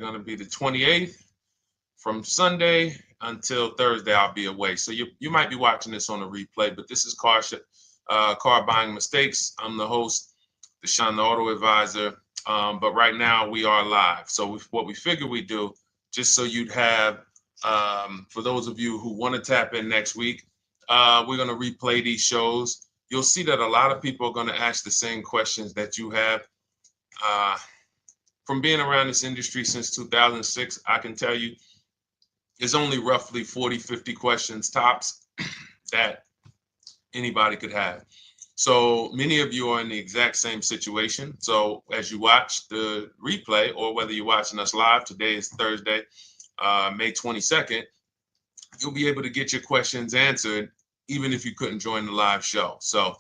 going to be the 28th. From Sunday until Thursday, I'll be away. So you might be watching this on a replay, but this is Car Buying Mistakes. I'm the host, Deshone the Auto Advisor. But right now we are live. So what we figured we'd do, just so you'd have, for those of you who want to tap in next week, we're going to replay these shows. You'll see that a lot of people are going to ask the same questions that you have. From being around this industry since 2006, I can tell you, there's only roughly 40, 50 questions tops that anybody could have. So many of you are in the exact same situation. So as you watch the replay, or whether you're watching us live, today is Thursday, May 22nd, you'll be able to get your questions answered, even if you couldn't join the live show. So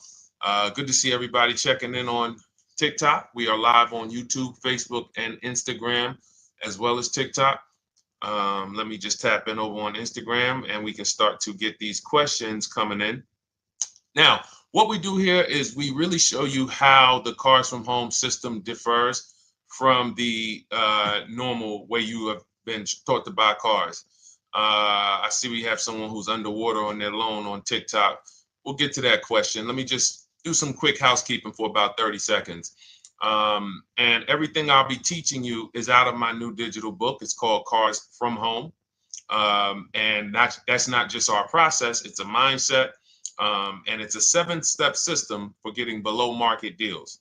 good to see everybody checking in on TikTok. We are live on YouTube, Facebook, and Instagram, as well as TikTok. Let me just tap in over on Instagram and we can start to get these questions coming in. Now, what we do here is we really show you how the Cars from Home system differs from the normal way you have been taught to buy cars. I see we have someone who's underwater on their loan on TikTok. We'll get to that question. Let me just do some quick housekeeping for about 30 seconds. And everything I'll be teaching you is out of my new digital book. It's called Cars from Home. And that's not just our process, it's a mindset. And it's a 7-step system for getting below market deals.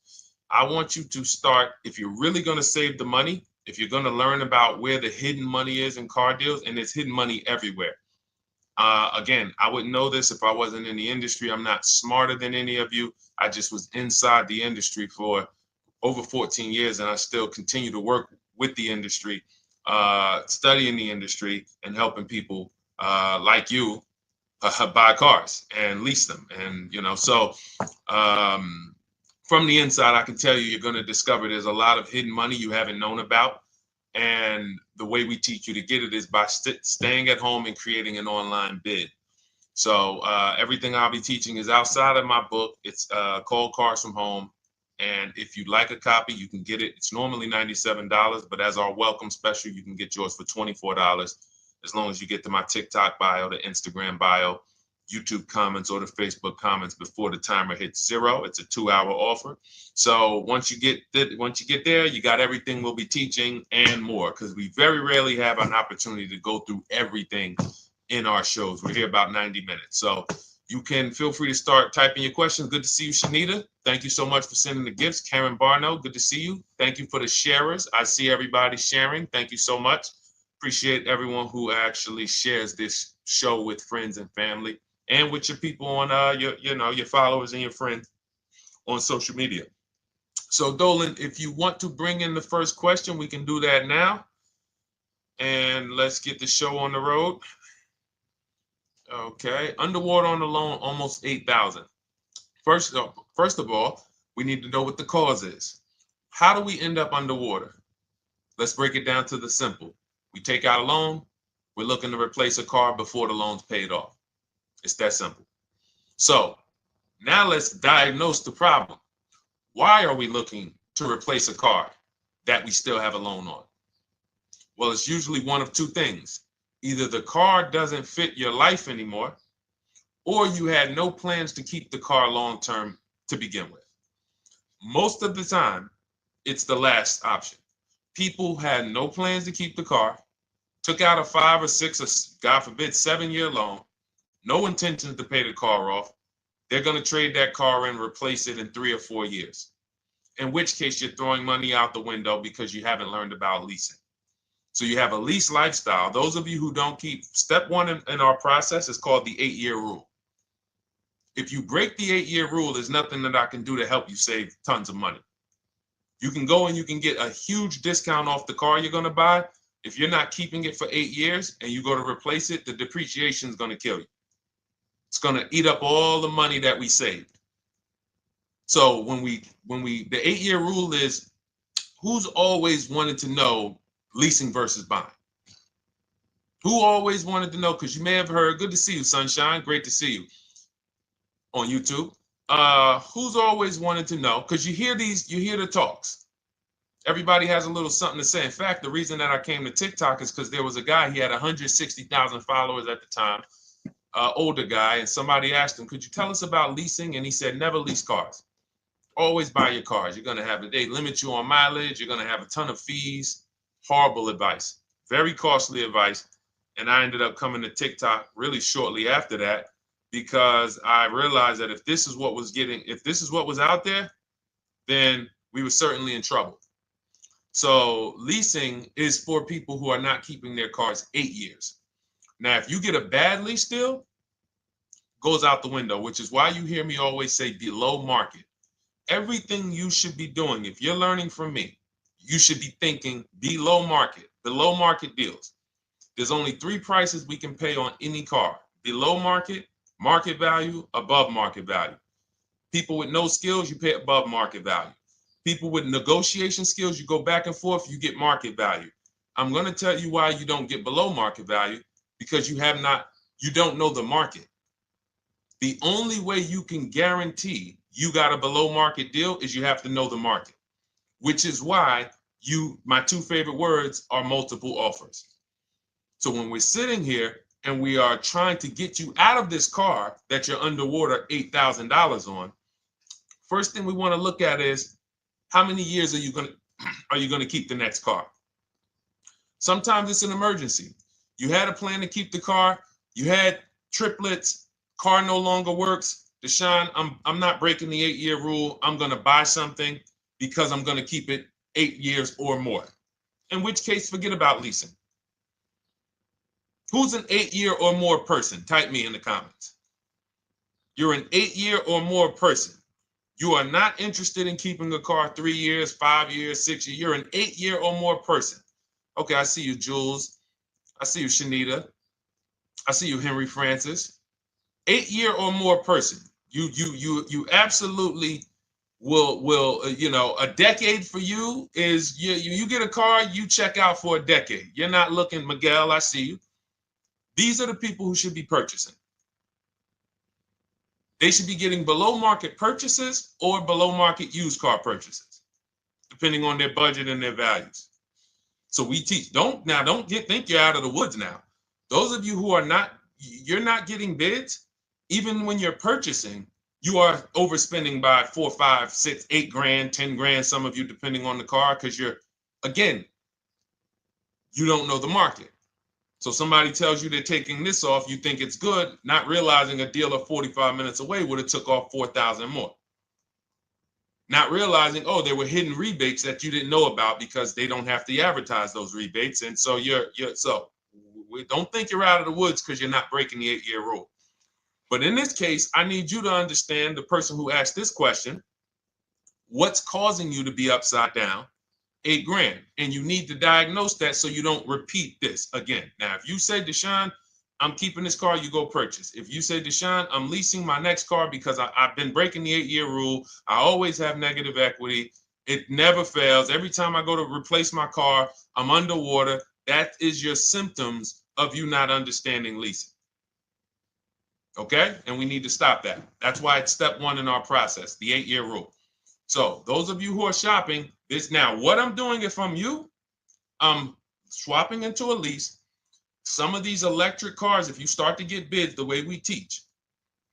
I want you to start, if you're really going to save the money, if you're going to learn about where the hidden money is in car deals, and there's hidden money everywhere. Again, I wouldn't know this if I wasn't in the industry. I'm not smarter than any of you. I just was inside the industry for over 14 years, and I still continue to work with the industry, studying the industry and helping people like you buy cars and lease them. And, so from the inside, I can tell you, you're going to discover there's a lot of hidden money you haven't known about. And the way we teach you to get it is by staying at home and creating an online bid. So everything I'll be teaching is outside of my book. It's called Cars from Home. And if you'd like a copy, you can get it. It's normally $97, but as our welcome special, you can get yours for $24, as long as you get to my TikTok bio, the Instagram bio, YouTube comments, or the Facebook comments before the timer hits 0. It's a 2-hour offer. So once you get there, you got everything we'll be teaching and more, because we very rarely have an opportunity to go through everything in our shows. We're here about 90 minutes. So you can feel free to start typing your questions. Good to see you, Shanita. Thank you so much for sending the gifts. Karen Barno, good to see you. Thank you for the sharers. I see everybody sharing. Thank you so much. Appreciate everyone who actually shares this show with friends and family, and with your people on your followers and your friends on social media. So Dolan, if you want to bring in the first question, we can do that now. And let's get the show on the road. Okay, underwater on the loan, almost 8,000. First of all, we need to know what the cause is. How do we end up underwater? Let's break it down to the simple. We take out a loan, we're looking to replace a car before the loan's paid off. It's that simple. So now let's diagnose the problem. Why are we looking to replace a car that we still have a loan on? Well, it's usually one of two things. Either the car doesn't fit your life anymore, or you had no plans to keep the car long-term to begin with. Most of the time, it's the last option. People had no plans to keep the car, took out a 5 or 6 or God forbid 7-year loan, no intentions to pay the car off. They're going to trade that car in, replace it in 3 or 4 years. In which case you're throwing money out the window because you haven't learned about leasing. So you have a lease lifestyle. Those of you who don't keep, step 1 in our process is called the 8-year rule. If you break the 8-year rule, there's nothing that I can do to help you save tons of money. You can go and you can get a huge discount off the car you're going to buy. If you're not keeping it for 8 years and you go to replace it, the depreciation is going to kill you. It's going to eat up all the money that we saved. So the 8-year rule is, who's always wanted to know leasing versus buying? Who always wanted to know? Because you may have heard, good to see you, Sunshine. Great to see you on YouTube. Who's always wanted to know? Because you hear the talks. Everybody has a little something to say. In fact, the reason that I came to TikTok is because there was a guy, he had 160,000 followers at the time, older guy, and somebody asked him, could you tell us about leasing? And he said, never lease cars. Always buy your cars. You're going to have they limit you on mileage. You're going to have a ton of fees. Horrible advice. Very costly advice. And I ended up coming to TikTok really shortly after that because I realized that if this is what was out there, then we were certainly in trouble. So leasing is for people who are not keeping their cars 8 years. Now, if you get a bad lease deal, goes out the window, which is why you hear me always say below market. Everything you should be doing, if you're learning from me, you should be thinking below market deals. There's only 3 prices we can pay on any car: below market, market value, above market value. People with no skills, you pay above market value. People with negotiation skills, you go back and forth, you get market value. I'm going to tell you why you don't get below market value, because you don't know the market. The only way you can guarantee you got a below market deal is you have to know the market, which is why my 2 favorite words are multiple offers. So when we're sitting here and we are trying to get you out of this car that you're underwater $8,000 on, first thing we want to look at is how many years are you going to keep the next car? Sometimes it's an emergency. You had a plan to keep the car, you had triplets, car no longer works. Deshone, I'm not breaking the 8-year rule. I'm going to buy something because I'm going to keep it 8 years or more. In which case, forget about leasing. Who's an 8-year or more person? Type me in the comments. You're an 8-year or more person. You are not interested in keeping a car 3 years, 5 years, 6 years. You're an 8-year or more person. Okay, I see you, Jules. I see you, Shanita. I see you, Henry Francis. 8-year or more person. You absolutely will a decade for you is you get a car, you check out for a decade. You're not looking, Miguel, I see you. These are the people who should be purchasing. They should be getting below market purchases or below market used car purchases, depending on their budget and their values. So we teach, think you're out of the woods now. Those of you who you're not getting bids, even when you're purchasing, you are overspending by 4, 5, 6, 8 grand, 10 grand, some of you, depending on the car, because you don't know the market. So somebody tells you they're taking this off, you think it's good, not realizing a dealer 45 minutes away would have took off 4,000 more. Not realizing, there were hidden rebates that you didn't know about because they don't have to advertise those rebates. And so we don't think you're out of the woods because you're not breaking the 8-year rule. But in this case, I need you to understand, the person who asked this question, what's causing you to be upside down 8 grand? And you need to diagnose that so you don't repeat this again. Now, if you say, Deshone, I'm keeping this car, you go purchase. If you say, Deshone, I'm leasing my next car because I've been breaking the 8-year rule, I always have negative equity, it never fails. Every time I go to replace my car, I'm underwater. That is your symptoms of you not understanding leasing. Okay? And we need to stop that. That's why it's step 1 in our process, the 8-year rule. So those of you who are shopping this now, what I'm doing, if I'm you, I'm swapping into a lease. Some of these electric cars, if you start to get bids the way we teach,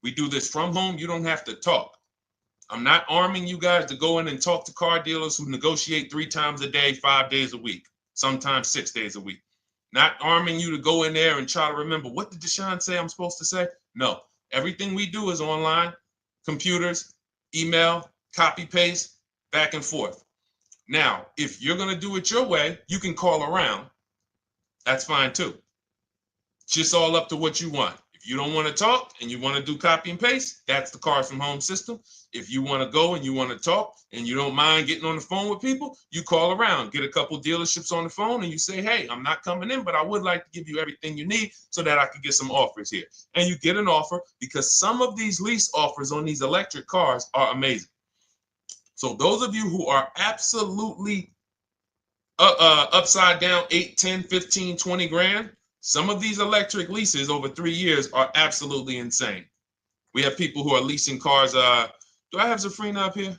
we do this from home, you don't have to talk. I'm not arming you guys to go in and talk to car dealers who negotiate 3 times a day, 5 days a week, sometimes 6 days a week. Not arming you to go in there and try to remember, what did Deshone say I'm supposed to say? No, everything we do is online, computers, email, copy, paste, back and forth. Now, if you're going to do it your way, you can call around. That's fine too. It's just all up to what you want. If you don't want to talk and you want to do copy and paste, that's the Cars from Home system. If you want to go and you want to talk and you don't mind getting on the phone with people, you call around, get a couple dealerships on the phone, and you say, hey, I'm not coming in, but I would like to give you everything you need so that I can get some offers here. And you get an offer, because some of these lease offers on these electric cars are amazing. So those of you who are absolutely upside down 8, 10, 15, 20 grand, some of these electric leases over 3 years are absolutely insane. We have people who are leasing cars. Do I have Zafrina up here?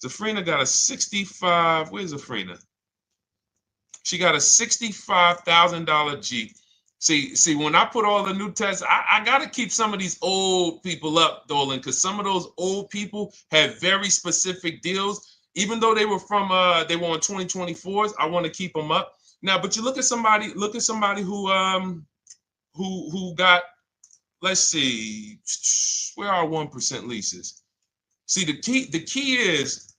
Zafrina got a 65. Where's Zafrina? She got a $65,000 Jeep. See, when I put all the new tests, I got to keep some of these old people up, Dolan, because some of those old people have very specific deals. Even though they were on 2024s, I want to keep them up. Now, but you look at somebody who got, let's see, where are 1% leases? See, the key is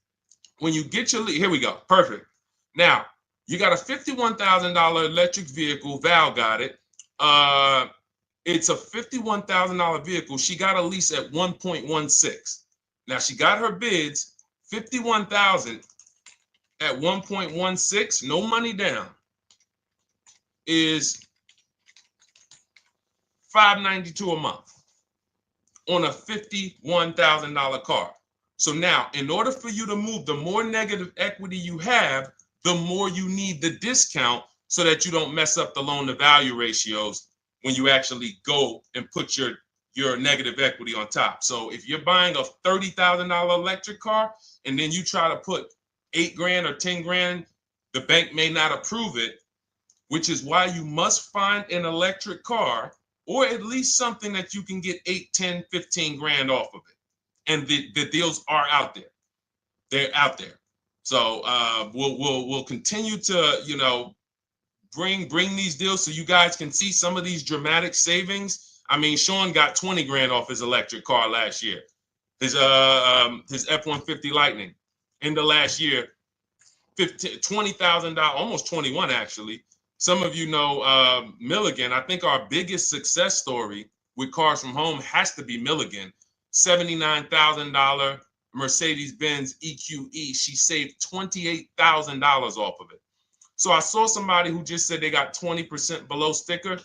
when you get your lease, here we go, perfect. Now, you got a $51,000 electric vehicle, Val got it. It's a $51,000 vehicle. She got a lease at 1.16. Now she got her bids, 51,000 at 1.16, no money down, is $592 a month on a $51,000 car. So now, in order for you to move, the more negative equity you have, the more you need the discount so that you don't mess up the loan to value ratios when you actually go and put your negative equity on top. So if you're buying a $30,000 electric car and then you try to put $8,000 or $10,000, the bank may not approve it, which is why you must find an electric car or at least something that you can get 8, 10, 15 grand off of it. And the deals are out there. They're out there. So we'll continue to, bring these deals so you guys can see some of these dramatic savings. I mean, Sean got 20 grand off his electric car last year. His F-150 Lightning in the last year, $20,000, almost 21 actually. Some of you know Milligan. I think our biggest success story with Cars from Home has to be Milligan. $79,000 Mercedes-Benz EQE. She saved $28,000 off of it. So I saw somebody who just said they got 20% below sticker.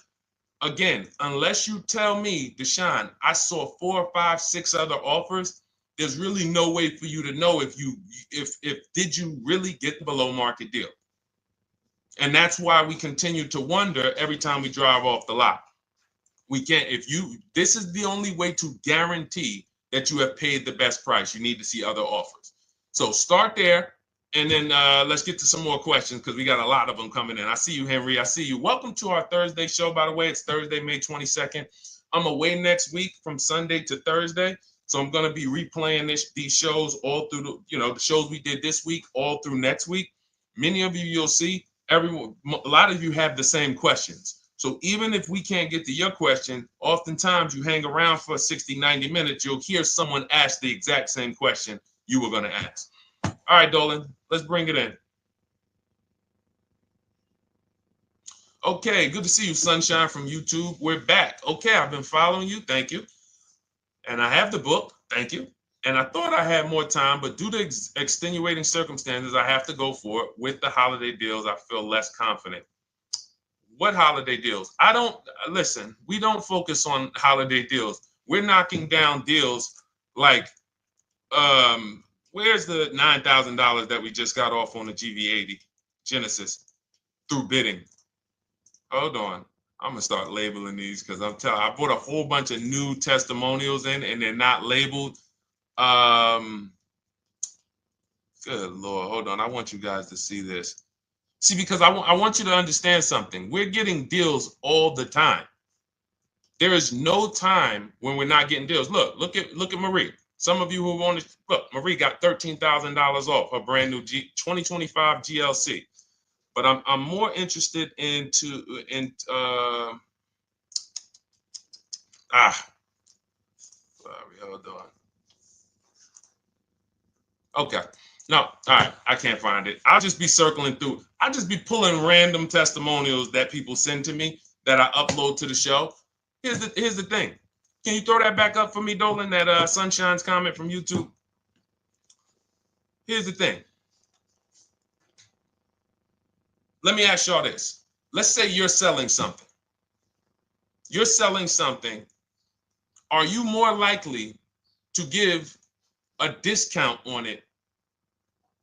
Again, unless you tell me, Deshone, I saw 4, 5, 6 other offers, there's really no way for you to know if did you really get the below market deal. And that's why we continue to wonder every time we drive off the lot. We can't, this is the only way to guarantee that you have paid the best price. You need to see other offers. So start there. And then let's get to some more questions because we got a lot of them coming in. I see you, Henry. I see you. Welcome to our Thursday show, by the way. It's Thursday, May 22nd. I'm away next week from Sunday to Thursday. So I'm going to be replaying these shows all through, the shows we did this week, all through next week. Many of you, you'll see, a lot of you have the same questions. So even if we can't get to your question, oftentimes you hang around for 60, 90 minutes, you'll hear someone ask the exact same question you were going to ask. All right, Dolan, let's bring it in. Okay, good to see you, Sunshine from YouTube. We're back. Okay, I've been following you. Thank you. And I have the book. Thank you. And I thought I had more time, but due to extenuating circumstances, I have to go for it. With the holiday deals, I feel less confident. What holiday deals? Listen, we don't focus on holiday deals. We're knocking down deals like, where's the $9,000 that we just got off on the GV80 Genesis through bidding? Hold on. I'm going to start labeling these because I bought a whole bunch of new testimonials in and they're not labeled. Good Lord. Hold on. I want you guys to see this. See, because I want you to understand something. We're getting deals all the time. There is no time when we're not getting deals. Look at Marie. Some of you who want to look, Marie got $13,000 off her brand new 2025 GLC. But I'm more interested sorry, hold on. Okay. No, all right, I can't find it. I'll just be circling through. I'll just be pulling random testimonials that people send to me that I upload to the show. Here's the thing. Can you throw that back up for me, Dolan, that Sunshine's comment from YouTube? Here's the thing. Let me ask y'all this. Let's say you're selling something. You're selling something. Are you more likely to give a discount on it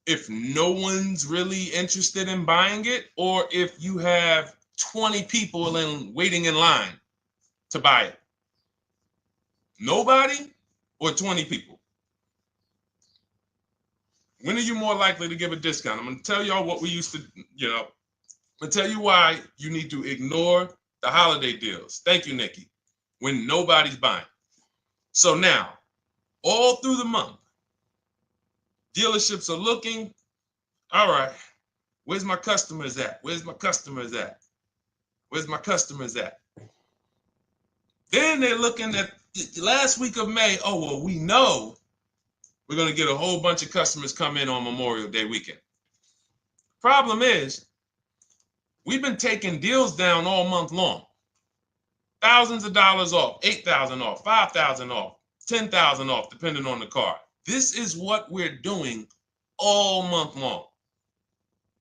if no one's really interested in buying it, or if you have 20 people waiting in line to buy it? Nobody or 20 people? When are you more likely to give a discount? I'm going to tell y'all what we used to, I'm going to tell you why you need to ignore the holiday deals. Thank you, Nikki. When nobody's buying. So now, all through the month, dealerships are looking, all right, where's my customers at? Where's my customers at? Where's my customers at? Then they're looking at the last week of May. Oh, well, we know we're going to get a whole bunch of customers come in on Memorial Day weekend. Problem is, we've been taking deals down all month long. Thousands of dollars off, 8,000 off, 5,000 off, 10,000 off, depending on the car. This is what we're doing all month long.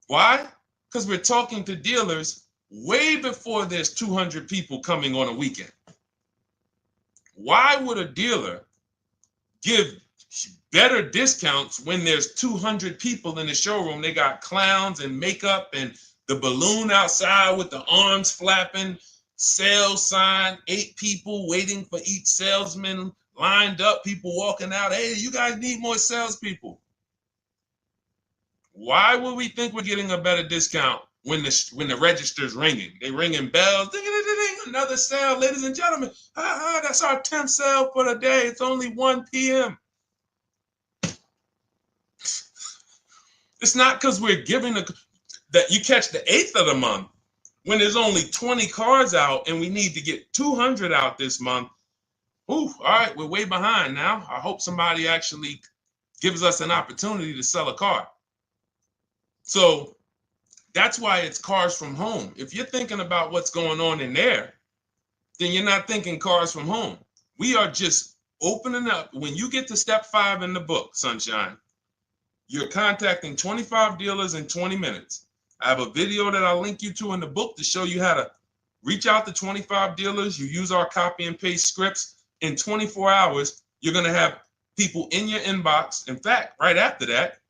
Why? Because we're talking to dealers way before there's 200 people coming on a weekend. Why would a dealer give better discounts when there's 200 people in the showroom? They got clowns and makeup and the balloon outside with the arms flapping, sales sign, 8 people waiting for each salesman lined up, people walking out. Hey, you guys need more salespeople. Why would we think we're getting a better discount when the register's ringing? They ringing bells, ding, ding, ding, ding, another sale, ladies and gentlemen. That's our 10th sale for the day. It's only 1 p.m. It's not because we're giving that you catch the 8th of the month when there's only 20 cars out and we need to get 200 out this month. Ooh, all right, we're way behind now. I hope somebody actually gives us an opportunity to sell a car. So that's why it's cars from home. If you're thinking about what's going on in there, then you're not thinking cars from home. We are just opening up. When you get to step 5 in the book, Sunshine, you're contacting 25 dealers in 20 minutes. I have a video that I'll link you to in the book to show you how to reach out to 25 dealers. You use our copy and paste scripts. In 24 hours, you're going to have people in your inbox. In fact, right after that,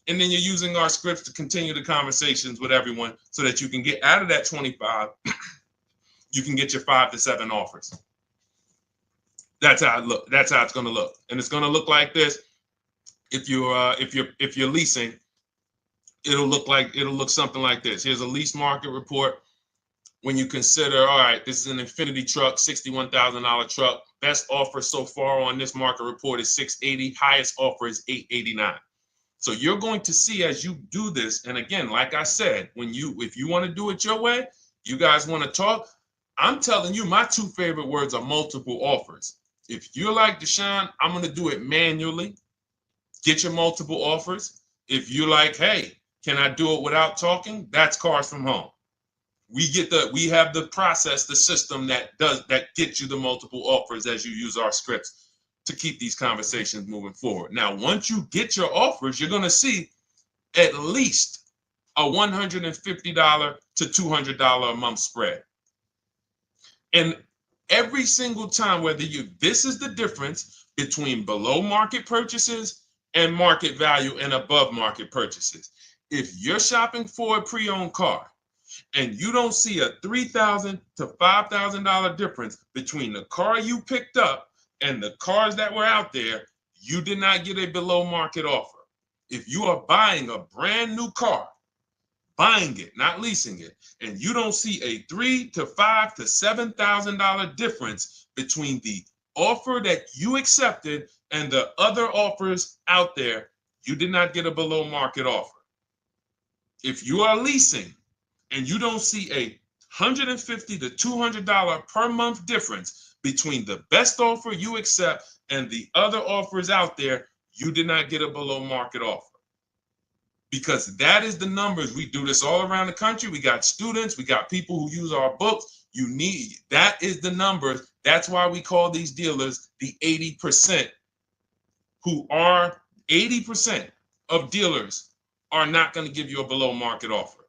and then you're using our scripts to continue the conversations with everyone so that you can get out of that 25, you can get your 5 to 7 offers. That's how it look. That's how it's going to look. And it's going to look like this. If you're leasing, it'll look something like this. Here's a lease market report. When you consider, all right, this is an Infinity truck, $61,000 truck. Best offer so far on this market report is $680. Highest offer is $889. So you're going to see as you do this, and again, like I said, if you want to do it your way, you guys want to talk, I'm telling you, my 2 favorite words are multiple offers. If you're like Deshone, I'm going to do it manually. Get your multiple offers. If you're like, hey, can I do it without talking? That's cars from home. We have the process, the system that gets you the multiple offers as you use our scripts to keep these conversations moving forward. Now, once you get your offers, you're going to see at least a $150 to $200 a month spread. And every single time, this is the difference between below market purchases and market value and above market purchases. If you're shopping for a pre-owned car and you don't see a $3,000 to $5,000 difference between the car you picked up and the cars that were out there, you did not get a below market offer. If you are buying a brand new car, buying it, not leasing it, and you don't see a $3,000 to $5,000 to $7,000 difference between the offer that you accepted and the other offers out there, you did not get a below market offer. If you are leasing and you don't see a $150 to $200 per month difference between the best offer you accept and the other offers out there, you did not get a below market offer. Because that is the numbers. We do this all around the country. We got students, we got people who use our books. That is the numbers. That's why we call these dealers the 80%, who are 80% of dealers are not going to give you a below market offer.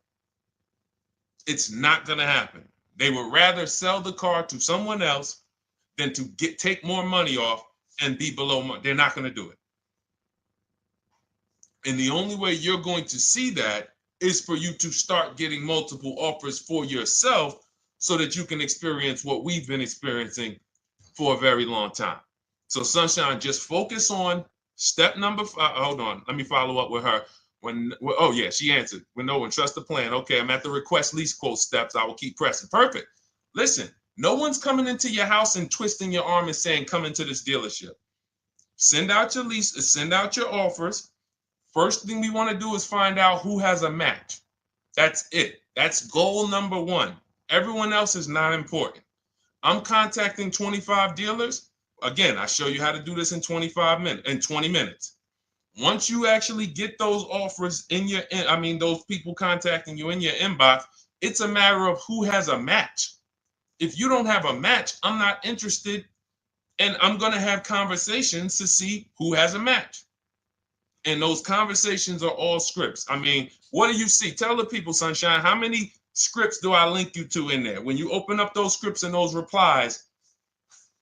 It's not going to happen. They would rather sell the car to someone else than to take more money off and be below market. They're not going to do it. And the only way you're going to see that is for you to start getting multiple offers for yourself so that you can experience what we've been experiencing for a very long time. So Sunshine, just focus on Step number 5. Hold on. Let me follow up with her. Oh yeah, she answered. When trust the plan. Okay, I'm at the request lease quote steps. I will keep pressing. Perfect. Listen, no one's coming into your house and twisting your arm and saying, come into this dealership. Send out your lease, send out your offers. First thing we want to do is find out who has a match. That's it. That's goal number 1. Everyone else is not important. I'm contacting 25 dealers. Again, I show you how to do this in 20 minutes. Once you actually get those offers those people contacting you in your inbox, it's a matter of who has a match. If you don't have a match, I'm not interested, and I'm going to have conversations to see who has a match. And those conversations are all scripts. I mean, what do you see? Tell the people, Sunshine, how many scripts do I link you to in there? When you open up those scripts and those replies,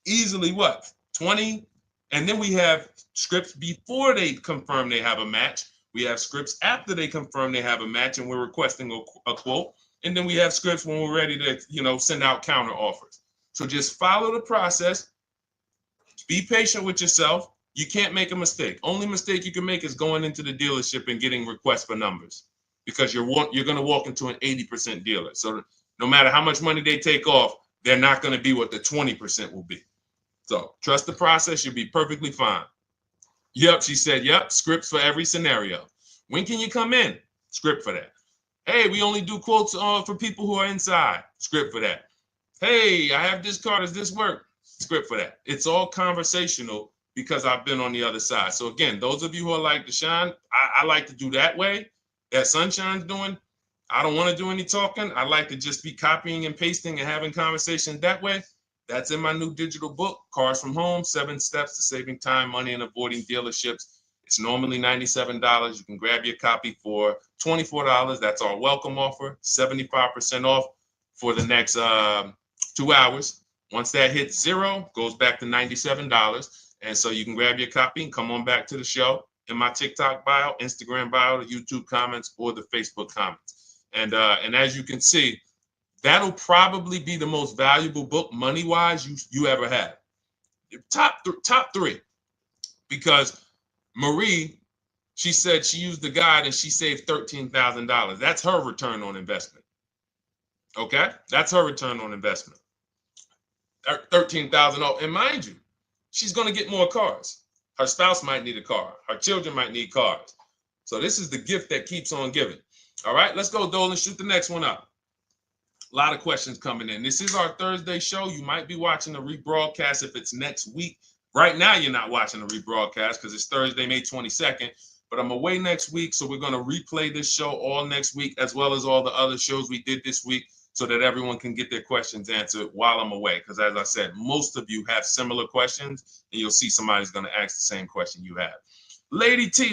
easily what? 20? And then we have scripts before they confirm they have a match. We have scripts after they confirm they have a match and we're requesting a quote. And then we have scripts when we're ready to, send out counter offers. So just follow the process. Be patient with yourself. You can't make a mistake. Only mistake you can make is going into the dealership and getting requests for numbers, because you're going to walk into an 80% dealer. So no matter how much money they take off, they're not going to be what the 20% will be. So trust the process. You'll be perfectly fine. Yep, she said, yep, scripts for every scenario. When can you come in? Script for that. Hey, we only do quotes for people who are inside. Script for that. Hey, I have this car. Does this work? Script for that. It's all conversational because I've been on the other side. So again, those of you who are like Deshone, I like to do that way, that Sunshine's doing. I don't want to do any talking. I like to just be copying and pasting and having conversations that way. That's in my new digital book, Cars from Home, 7 Steps to Saving Time, Money, and Avoiding Dealerships. It's normally $97. You can grab your copy for $24. That's our welcome offer, 75% off for the next 2 hours. Once that hits 0, goes back to $97. And so you can grab your copy and come on back to the show in my TikTok bio, Instagram bio, the YouTube comments, or the Facebook comments. And as you can see, that'll probably be the most valuable book money-wise you ever had. Top 3. Because Marie, she said she used the guide and she saved $13,000. That's her return on investment. Okay? That's her return on investment. $13,000. And mind you, she's going to get more cars. Her spouse might need a car. Her children might need cars. So this is the gift that keeps on giving. All right, let's go, Dolan. Shoot the next one up. A lot of questions coming in. This is our Thursday show. You might be watching the rebroadcast if it's next week. Right now, you're not watching the rebroadcast because it's Thursday, May 22nd. But I'm away next week, so we're going to replay this show all next week, as well as all the other shows we did this week, so that everyone can get their questions answered while I'm away. Because as I said, most of you have similar questions, and you'll see somebody's going to ask the same question you have. Lady T,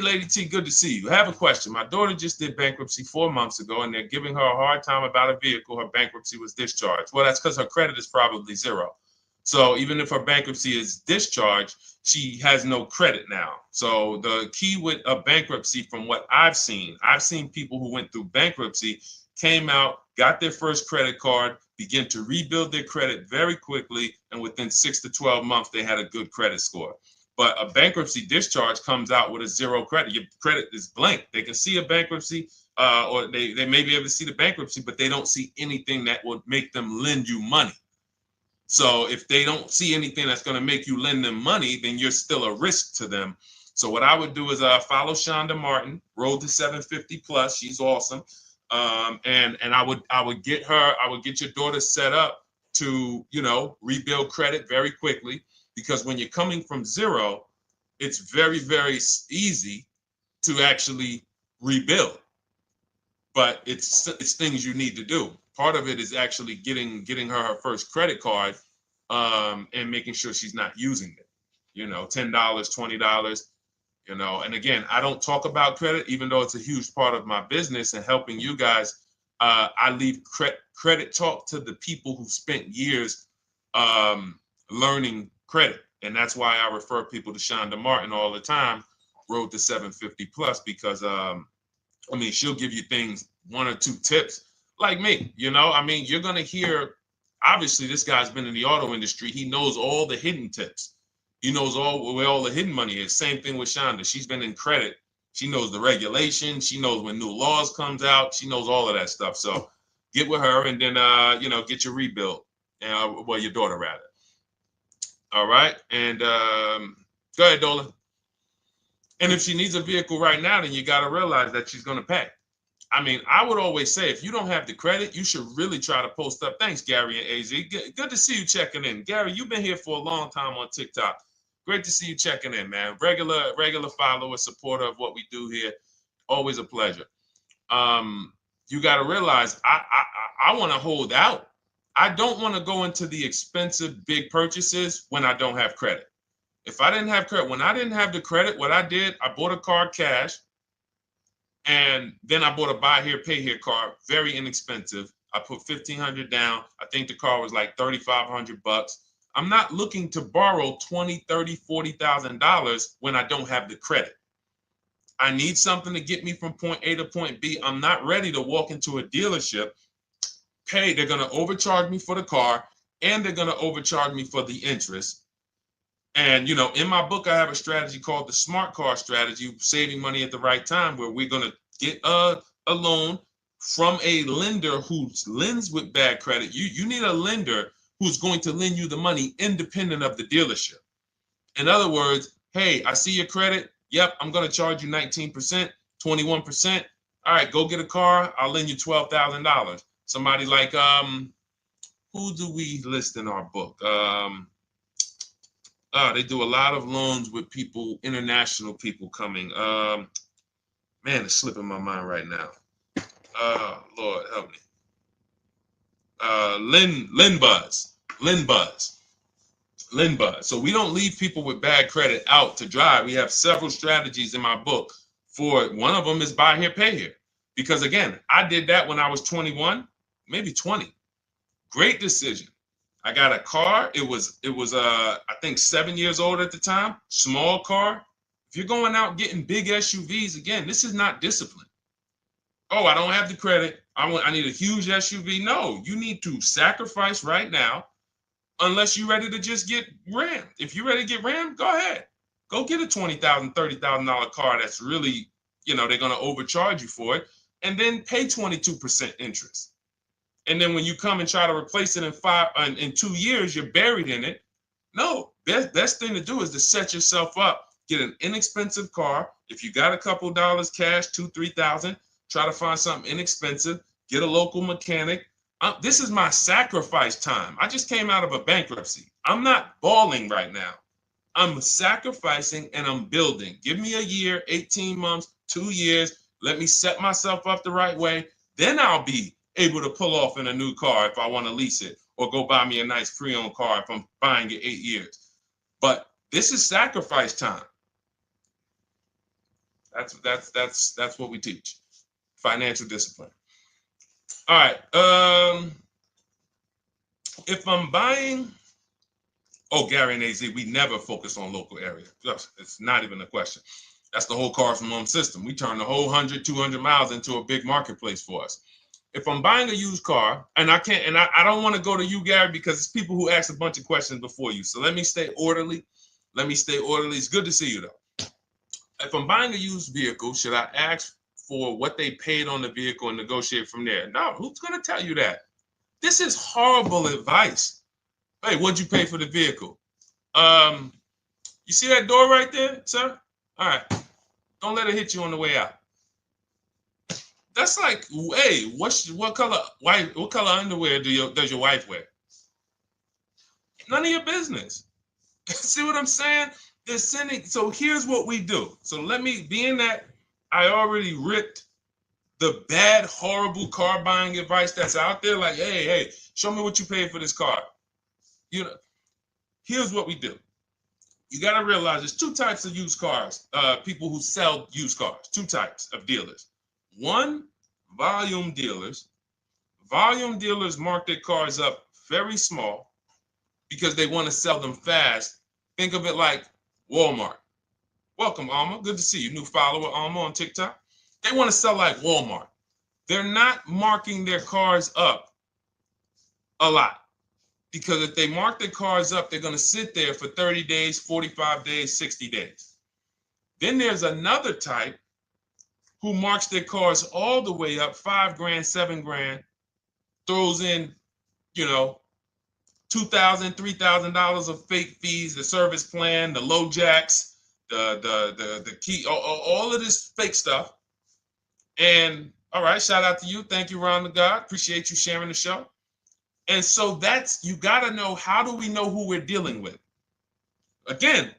good to see you. I have a question. My daughter just did bankruptcy 4 months ago, and they're giving her a hard time about a vehicle. Her bankruptcy was discharged. Well, that's because her credit is probably 0. So even if her bankruptcy is discharged, she has no credit now. So the key with a bankruptcy, from what I've seen people who went through bankruptcy, came out, got their first credit card, began to rebuild their credit very quickly, and within 6 to 12 months, they had a good credit score. But a bankruptcy discharge comes out with a 0 credit. Your credit is blank. They can see a bankruptcy, or they may be able to see the bankruptcy, but they don't see anything that would make them lend you money. So if they don't see anything that's going to make you lend them money, then you're still a risk to them. So what I would do is follow Shonda Martin, Road to 750 Plus. She's awesome. And I would get your daughter set up to, rebuild credit very quickly, because when you're coming from 0, it's very, very easy to actually rebuild. But it's things you need to do. Part of it is actually getting her first credit card, and making sure she's not using it. $10, $20. And again, I don't talk about credit, even though it's a huge part of my business and helping you guys. I leave credit talk to the people who spent years learning credit. And that's why I refer people to Shonda Martin all the time, Road to 750 Plus, because she'll give you things, 1 or 2 tips, like me. You're going to hear, obviously, this guy's been in the auto industry. He knows all the hidden tips, He knows where all the hidden money is. Same thing with Shonda. She's been in credit. She knows the regulation. She knows when new laws comes out. She knows all of that stuff. So get with her and then, get your rebuild. Well, your daughter rather. All right. And go ahead, Dolan. And if she needs a vehicle right now, then you got to realize that she's going to pay. I mean, I would always say if you don't have the credit, you should really try to post up. Thanks, Gary and AZ. Good to see you checking in. Gary, you've been here for a long time on TikTok. Great to see you checking in, man. Regular follower, supporter of what we do here. Always a pleasure. You got to realize I want to hold out. I don't want to go into the expensive big purchases when I don't have credit. If I didn't have credit, when I didn't have the credit, what I did, I bought a car cash, and then I bought a buy here, pay here card, very inexpensive. I put $1,500 down. I think the car was like $3,500. I'm not looking to borrow $20,000, $30,000, $40,000 when I don't have the credit. I need something to get me from point A to point B. I'm not ready to walk into a dealership, pay. They're going to overcharge me for the car, and they're going to overcharge me for the interest. And, in my book, I have a strategy called the smart car strategy, saving money at the right time, where we're going to get a loan from a lender who lends with bad credit. You need a lender who's going to lend you the money independent of the dealership. In other words, hey, I see your credit. Yep, I'm going to charge you 19%, 21%. All right, go get a car. I'll lend you $12,000. Somebody like, who do we list in our book? They do a lot of loans with people, international people coming. Man, it's slipping my mind right now. Lord help me. Linbuzz. So we don't leave people with bad credit out to dry. We have several strategies in my book for it. One of them is buy here, pay here. Because again, I did that when I was 21, maybe 20. Great decision. I got a car. It was I think 7 years old at the time. Small car. If you're going out getting big SUVs, again, this is not discipline. Oh, I don't have the credit. I need a huge SUV. No, you need to sacrifice right now, unless you're ready to just get rammed. If you're ready to get rammed, go ahead. Go get a $20,000, $30,000 car that's really, they're going to overcharge you for it, and then pay 22% interest. And then when you come and try to replace it in 2 years, you're buried in it. No, best thing to do is to set yourself up. Get an inexpensive car. If you got a couple dollars cash, $2,000, $3,000, try to find something inexpensive. Get a local mechanic. This is my sacrifice time. I just came out of a bankruptcy. I'm not balling right now. I'm sacrificing and I'm building. Give me a year, 18 months, 2 years. Let me set myself up the right way. Then I'll be able to pull off in a new car if I want to lease it, or go buy me a nice pre-owned car if I'm buying it 8 years. But this is sacrifice time. That's what we teach. Financial discipline. All right. If I'm buying, Gary and AZ, we never focus on local area. It's not even a question. That's the whole car from home system. We turn the whole 100, 200 miles into a big marketplace for us. If I'm buying a used car, and I can't, and I don't want to go to you, Gary, because it's people who ask a bunch of questions before you. So let me stay orderly. It's good to see you, though. If I'm buying a used vehicle, should I ask for what they paid on the vehicle and negotiate from there? No, who's going to tell you that? This is horrible advice. Hey, what'd you pay for the vehicle? You see that door right there, sir? All right. Don't let it hit you on the way out. That's like, hey, what color underwear does your wife wear? None of your business. See what I'm saying? They're sending. So here's what we do. So let me, being that I already ripped the bad, horrible car buying advice that's out there, like, hey, show me what you paid for this car. Here's what we do. You got to realize there's two types of used cars, people who sell used cars, two types of dealers. One, volume dealers. Volume dealers mark their cars up very small because they want to sell them fast. Think of it like Walmart. Welcome, Alma. Good to see you. New follower, Alma, on TikTok. They want to sell like Walmart. They're not marking their cars up a lot. Because if they mark their cars up, they're going to sit there for 30 days, 45 days, 60 days. Then there's another type who marks their cars all the way up, 5 grand, 7 grand, throws in, you know, $2,000, $3,000 of fake fees, the service plan, the low jacks, the key, all of this fake stuff. And all right, shout out to you. Thank you, Ron the God. Appreciate you sharing the show. And so that's, you got to know, how do we know who we're dealing with? Again,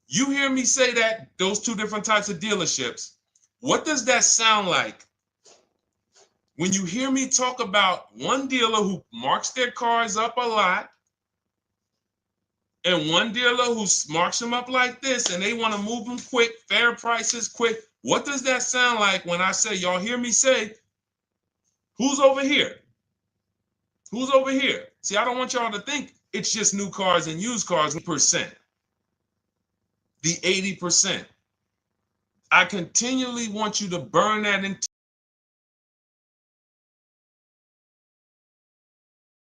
you hear me say that, those two different types of dealerships. What does that sound like when you hear me talk about one dealer who marks their cars up a lot and one dealer who marks them up like this and they want to move them quick, fair prices, quick? What does that sound like when I say, y'all hear me say, who's over here? Who's over here? See, I don't want y'all to think it's just new cars and used cars, percent. The 80%. I continually want you to burn that into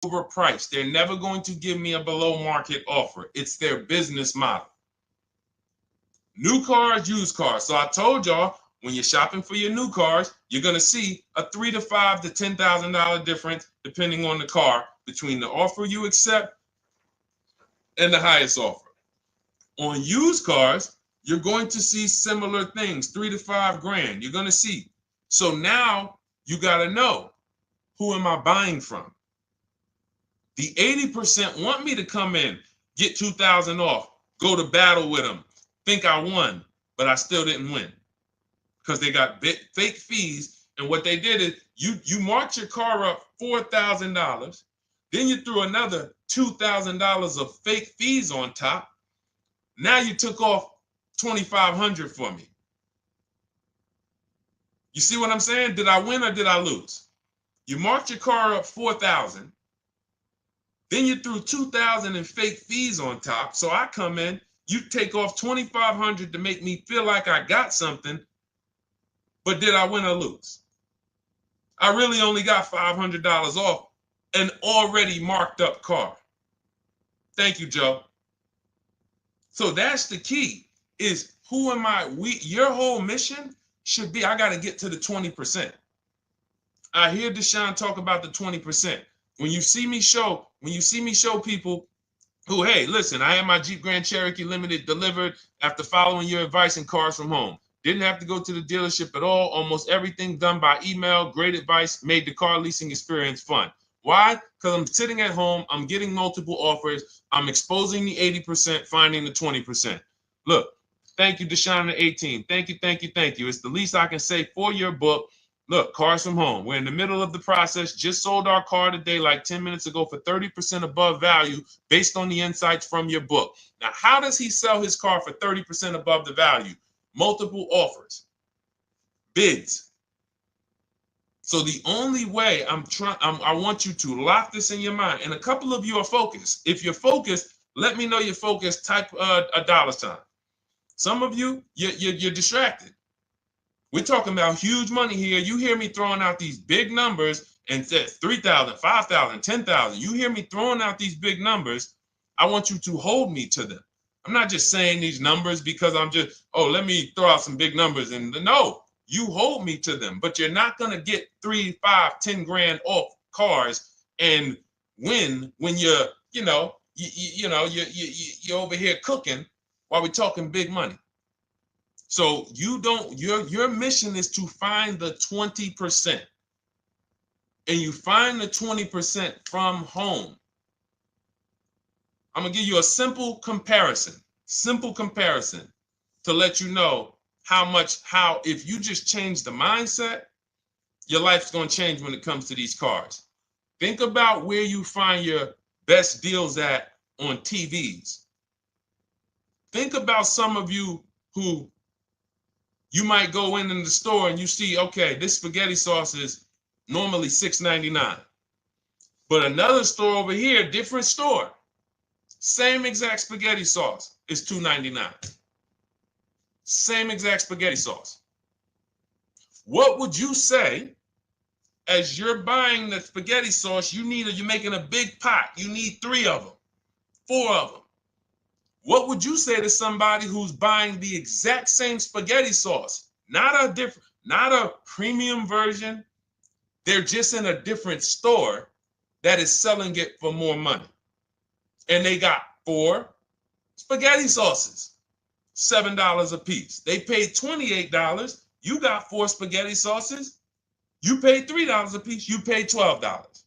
overpriced. They're never going to give me a below market offer. It's their business model. New cars, used cars. So I told y'all, when you're shopping for your new cars, you're going to see a $3,000 to $5,000 to $10,000 difference, depending on the car, between the offer you accept and the highest offer. On used cars, you're going to see similar things, 3 to 5 grand. You're going to see. So now you got to know, who am I buying from? The 80% want me to come in, get 2,000 off, go to battle with them, think I won, but I still didn't win because they got fake fees. And what they did is you marked your car up $4,000, then you threw another $2,000 of fake fees on top. Now you took off $2,500 for me. You see what I'm saying? Did I win or did I lose? You marked your car up $4,000. Then you threw $2,000 in fake fees on top. So I come in, you take off $2,500 to make me feel like I got something. But did I win or lose? I really only got $500 off an already marked up car. Thank you, Joe. So that's the key, is who am I? Your whole mission should be, I got to get to the 20%. I hear Deshone talk about the 20%. When you see me show people who, hey, listen, I had my Jeep Grand Cherokee Limited delivered after following your advice and cars from home. Didn't have to go to the dealership at all. Almost everything done by email. Great advice. Made the car leasing experience fun. Why? Because I'm sitting at home. I'm getting multiple offers. I'm exposing the 80%, finding the 20%. Look, thank you, Deshone the 18. Thank you, thank you, thank you. It's the least I can say for your book. Look, cars from home. We're in the middle of the process. Just sold our car today, like 10 minutes ago, for 30% above value based on the insights from your book. Now, how does he sell his car for 30% above the value? Multiple offers, bids. So the only way I want you to lock this in your mind. And a couple of you are focused. If you're focused, let me know you're focused. Type a $. Some of you, you're distracted. We're talking about huge money here. You hear me throwing out these big numbers and said 3,000, 5,000, 10,000. You hear me throwing out these big numbers. I want you to hold me to them. I'm not just saying these numbers because I'm just, oh, let me throw out some big numbers. And no, you hold me to them, but you're not going to get 3, 5, 10 grand off cars and win when you're over here cooking while we're talking big money. So your mission is to find the 20%. And you find the 20% from home. I'm going to give you a simple comparison to let you know how if you just change the mindset, your life's going to change when it comes to these cars. Think about where you find your best deals at on TVs. Think about some of you who you might go in the store and you see, okay, this spaghetti sauce is normally $6.99. But another store over here, different store, same exact spaghetti sauce is $2.99. Same exact spaghetti sauce. What would you say as you're buying the spaghetti sauce, you're making a big pot. You need 3 of them, 4 of them. What would you say to somebody who's buying the exact same spaghetti sauce? Not a premium version. They're just in a different store that is selling it for more money. And they got 4 spaghetti sauces, $7 a piece. They paid $28. You got 4 spaghetti sauces. You paid $3 a piece. You paid $12.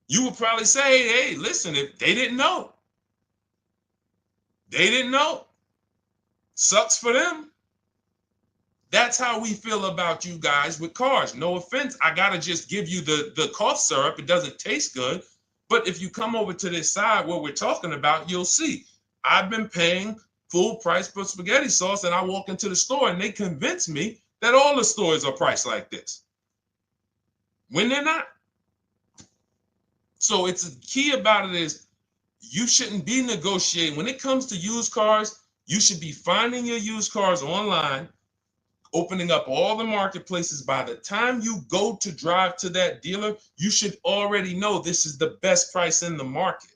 You would probably say, hey, listen, if they didn't know. They didn't know. Sucks for them. That's how we feel about you guys with cars. No offense. I got to just give you the cough syrup. It doesn't taste good. But if you come over to this side where we're talking about, you'll see. I've been paying full price for spaghetti sauce, and I walk into the store and they convince me that all the stores are priced like this, when they're not. So it's the key about it is you shouldn't be negotiating. When it comes to used cars, you should be finding your used cars online, opening up all the marketplaces. By the time you go to drive to that dealer, you should already know this is the best price in the market.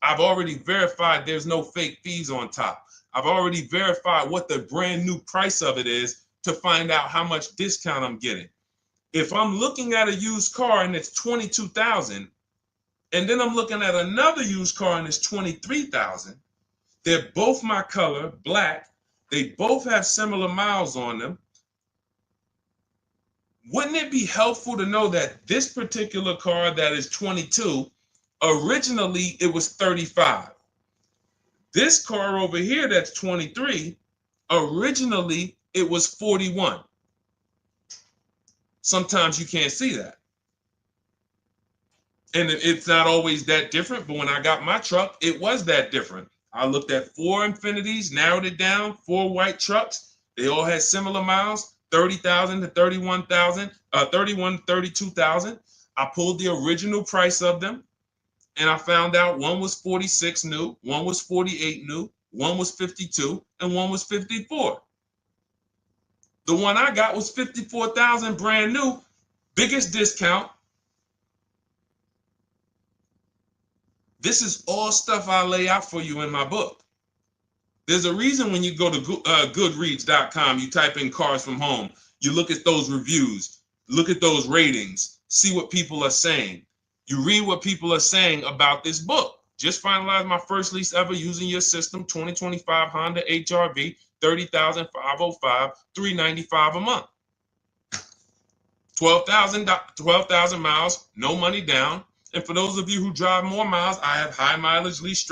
I've already verified there's no fake fees on top. I've already verified what the brand new price of it is to find out how much discount I'm getting. If I'm looking at a used car and it's $22,000, and then I'm looking at another used car and it's $23,000, they're both my color, black. They both have similar miles on them. Wouldn't it be helpful to know that this particular car that is 22, originally it was 35? This car over here that's 23, originally it was 41. Sometimes you can't see that. And it's not always that different, but when I got my truck, it was that different. I looked at 4 Infinities, narrowed it down, 4 white trucks. They all had similar miles, 30,000 to 31,000, 31 to 32,000. I pulled the original price of them, and I found out one was 46 new, one was 48 new, one was 52, and one was 54. The one I got was 54,000 brand new, biggest discount. This is all stuff I lay out for you in my book. There's a reason when you go to Goodreads.com, you type in cars from home, you look at those reviews, look at those ratings, see what people are saying. You read what people are saying about this book. Just finalized my first lease ever using your system, 2025 Honda HR-V, 30,505, $395 a month. 12,000 miles, no money down. And for those of you who drive more miles, I have high mileage lease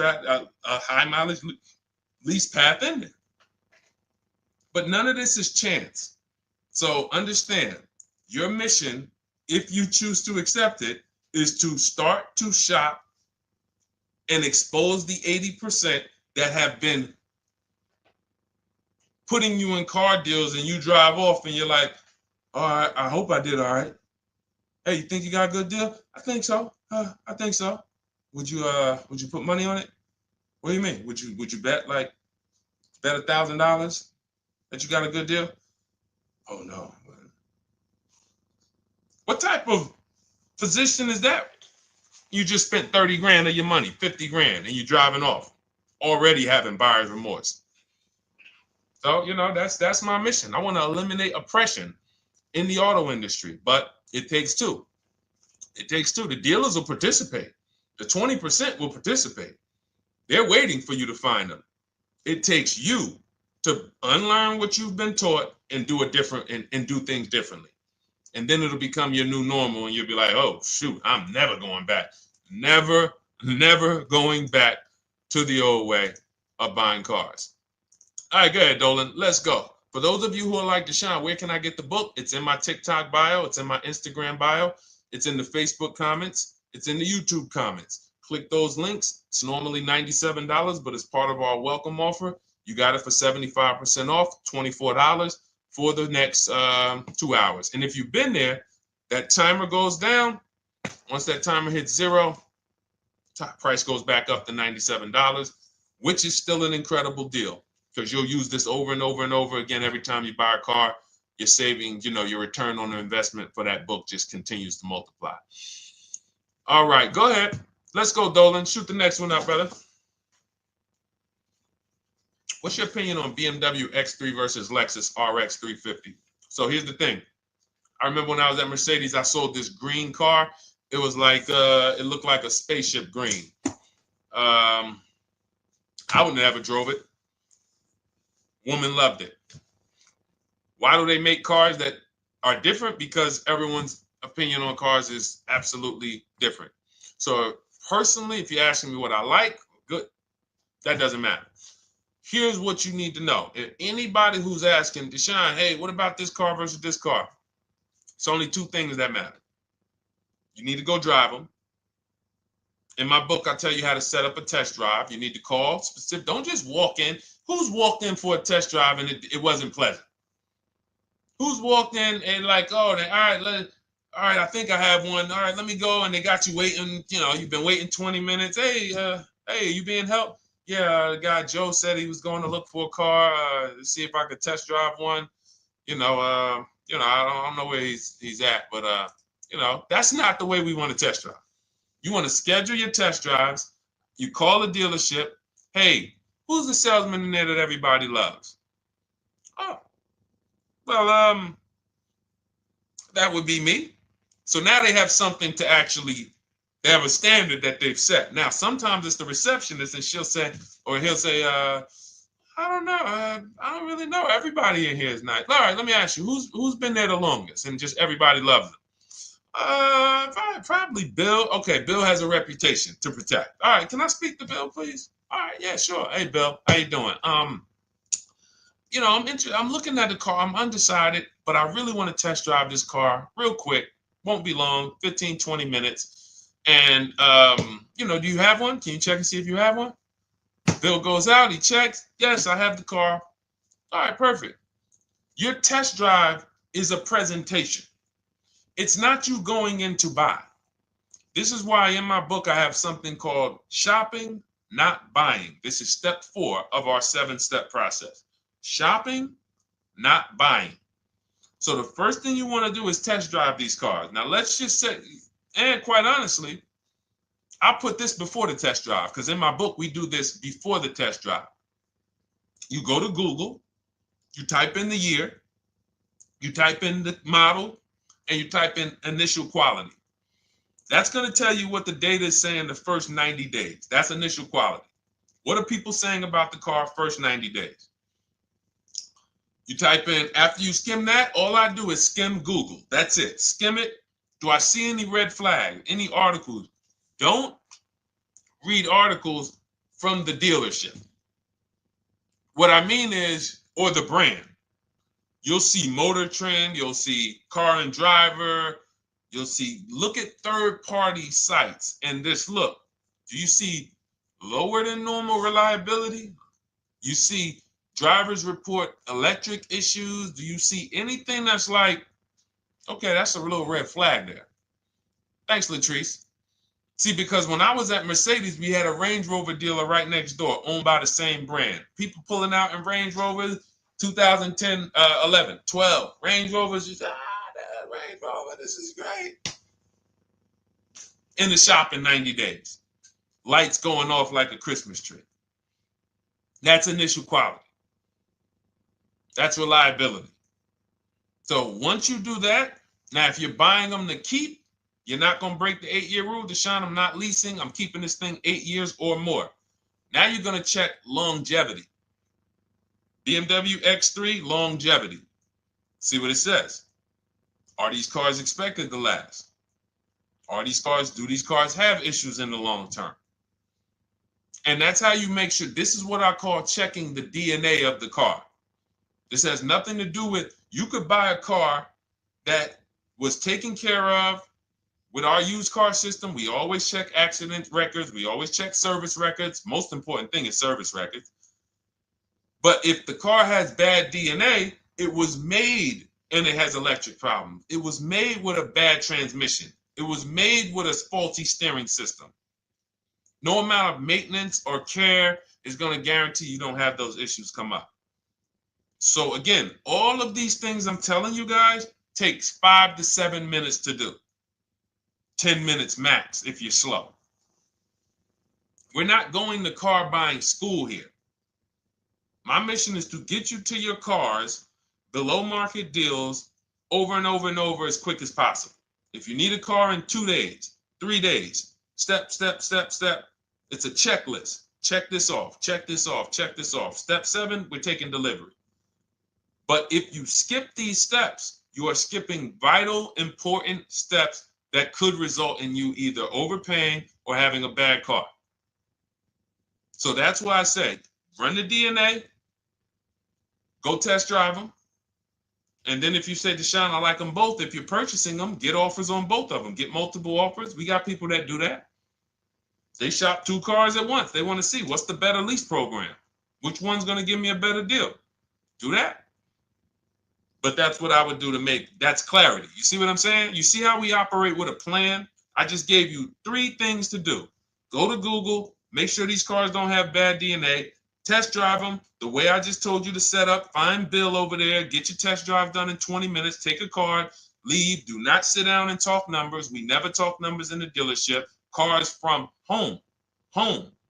lease path in there. But none of this is chance. So understand, your mission, if you choose to accept it, is to start to shop and expose the 80% that have been putting you in car deals, and you drive off and you're like, all right, I hope I did all right. Hey, you think you got a good deal? I think so. I think so. Would you put money on it? What do you mean? Would you bet $1,000 that you got a good deal? Oh no. What type of position is that? You just spent 30 grand of your money, 50 grand, and you're driving off, already having buyer's remorse. So, that's my mission. I want to eliminate oppression in the auto industry, but it takes two. It takes two. The dealers will participate. The 20% will participate. They're waiting for you to find them. It takes you to unlearn what you've been taught and do it different and do things differently. And then it'll become your new normal, and you'll be like, oh, shoot, I'm never going back. Never going back to the old way of buying cars. All right, go ahead, Dolan. Let's go. For those of you who are like Deshone, where can I get the book? It's in my TikTok bio. It's in my Instagram bio. It's in the Facebook comments. It's in the YouTube comments. Click those links. It's normally $97, but as part of our welcome offer, you got it for 75% off, $24 for the next 2 hours. And if you've been there, that timer goes down. Once that timer hits 0, price goes back up to $97, which is still an incredible deal, because you'll use this over and over and over again every time you buy a car. you're saving, your return on the investment for that book just continues to multiply. All right, go ahead. Let's go, Dolan. Shoot the next one up, brother. What's your opinion on BMW X3 versus Lexus RX 350? So here's the thing. I remember when I was at Mercedes, I sold this green car. It was like, it looked like a spaceship green. I would never drove it. Woman loved it. Why do they make cars that are different? Because everyone's opinion on cars is absolutely different. So personally, if you're asking me what I like, good, that doesn't matter. Here's what you need to know. If anybody who's asking, Deshone, hey, what about this car versus this car? It's only two things that matter. You need to go drive them. In my book, I tell you how to set up a test drive. You need to call specific. Don't just walk in. Who's walked in for a test drive and it wasn't pleasant? Who's walked in and like, oh, all right, I think I have one. All right, let me go. And they got you waiting. You've been waiting 20 minutes. Hey, you being helped? Yeah, the guy Joe said he was going to look for a car to see if I could test drive one. I don't know where he's at, but that's not the way we want to test drive. You want to schedule your test drives. You call the dealership. Hey, who's the salesman in there that everybody loves? Oh, well, that would be me. So now they have something to actually, they have a standard that they've set. Now, sometimes it's the receptionist and he'll say, I don't know. I don't really know. Everybody in here is nice. All right, let me ask you, who's been there the longest? And just everybody loves them. Probably Bill. Okay, Bill has a reputation to protect. All right, can I speak to Bill, please? All right, yeah, sure. Hey, Bill, how you doing? I'm looking at the car. I'm undecided, but I really want to test drive this car real quick. Won't be long, 15, 20 minutes. And do you have one? Can you check and see if you have one? Bill goes out, he checks. Yes, I have the car. All right, perfect. Your test drive is a presentation. It's not you going in to buy. This is why in my book I have something called shopping, not buying. This is step 4 of our 7-step process. Shopping, not buying. So the first thing you want to do is test drive these cars. Now let's just say, and quite honestly, I put this before the test drive because in my book we do this before the test drive. You go to Google, you type in the year, you type in the model, and you type in initial quality. That's going to tell you what the data is saying the first 90 days. That's initial quality. What are people saying about the car first 90 days? You type in, after you skim that, all I do is skim Google. That's it. Skim it. Do I see any red flag, any articles? Don't read articles from the dealership. What I mean is, or the brand. You'll see Motor Trend, you'll see Car and Driver, look at third-party sites and just look. Do you see lower than normal reliability? You see drivers report electric issues? Do you see anything that's like, okay, that's a little red flag there? Thanks, Latrice. See, because when I was at Mercedes, we had a Range Rover dealer right next door owned by the same brand. People pulling out in Range Rovers, 2010, 11, 12. Range Rovers, just, Range Rover, this is great. In the shop in 90 days. Lights going off like a Christmas tree. That's initial quality. That's reliability. So once you do that, now if you're buying them to keep, you're not going to break the 8-year rule. Deshone, I'm not leasing. I'm keeping this thing 8 years or more. Now you're going to check longevity. BMW X3, longevity. See what it says. Are these cars expected to last? Do these cars have issues in the long term? And that's how you make sure. This is what I call checking the DNA of the car. This has nothing to do with, you could buy a car that was taken care of. With our used car system, we always check accident records. We always check service records. Most important thing is service records. But if the car has bad DNA, it was made and it has electric problems. It was made with a bad transmission. It was made with a faulty steering system. No amount of maintenance or care is going to guarantee you don't have those issues come up. So again, all of these things I'm telling you guys takes 5 to 7 minutes to do. 10 minutes max if you're slow. We're not going to car buying school here. My mission is to get you to your cars below market deals over and over and over as quick as possible. If you need a car in 2 days, 3 days, step, step, step, step, it's a checklist. Check this off, check this off, check this off. Step 7, we're taking delivery. But if you skip these steps, you are skipping vital, important steps that could result in you either overpaying or having a bad car. So that's why I say, run the DNA, go test drive them. And then if you say, Deshone, I like them both, if you're purchasing them, get offers on both of them. Get multiple offers. We got people that do that. They shop 2 cars at once. They want to see what's the better lease program. Which one's going to give me a better deal? Do that. But that's what I would do to make, that's clarity. You see what I'm saying? You see how we operate with a plan? I just gave you 3 things to do. Go to Google, make sure these cars don't have bad DNA, test drive them the way I just told you to set up, find Bill over there, get your test drive done in 20 minutes, take a card, leave, do not sit down and talk numbers. We never talk numbers in the dealership. Cars from home,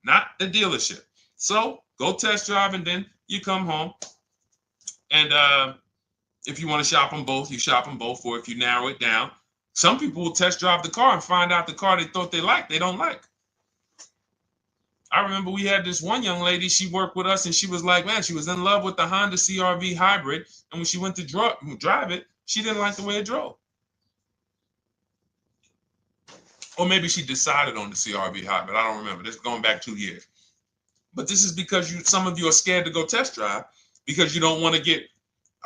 not the dealership. So go test drive and then you come home. And if you want to shop them both, you shop them both. Or if you narrow it down, some people will test drive the car and find out the car they thought they liked, they don't like. I remember we had this one young lady, she worked with us and she was like, man, she was in love with the Honda CR-V hybrid. And when she went to drive it, she didn't like the way it drove. Or maybe she decided on the CR-V hybrid. I don't remember. This is going back 2 years. But this is because some of you are scared to go test drive because you don't want to get,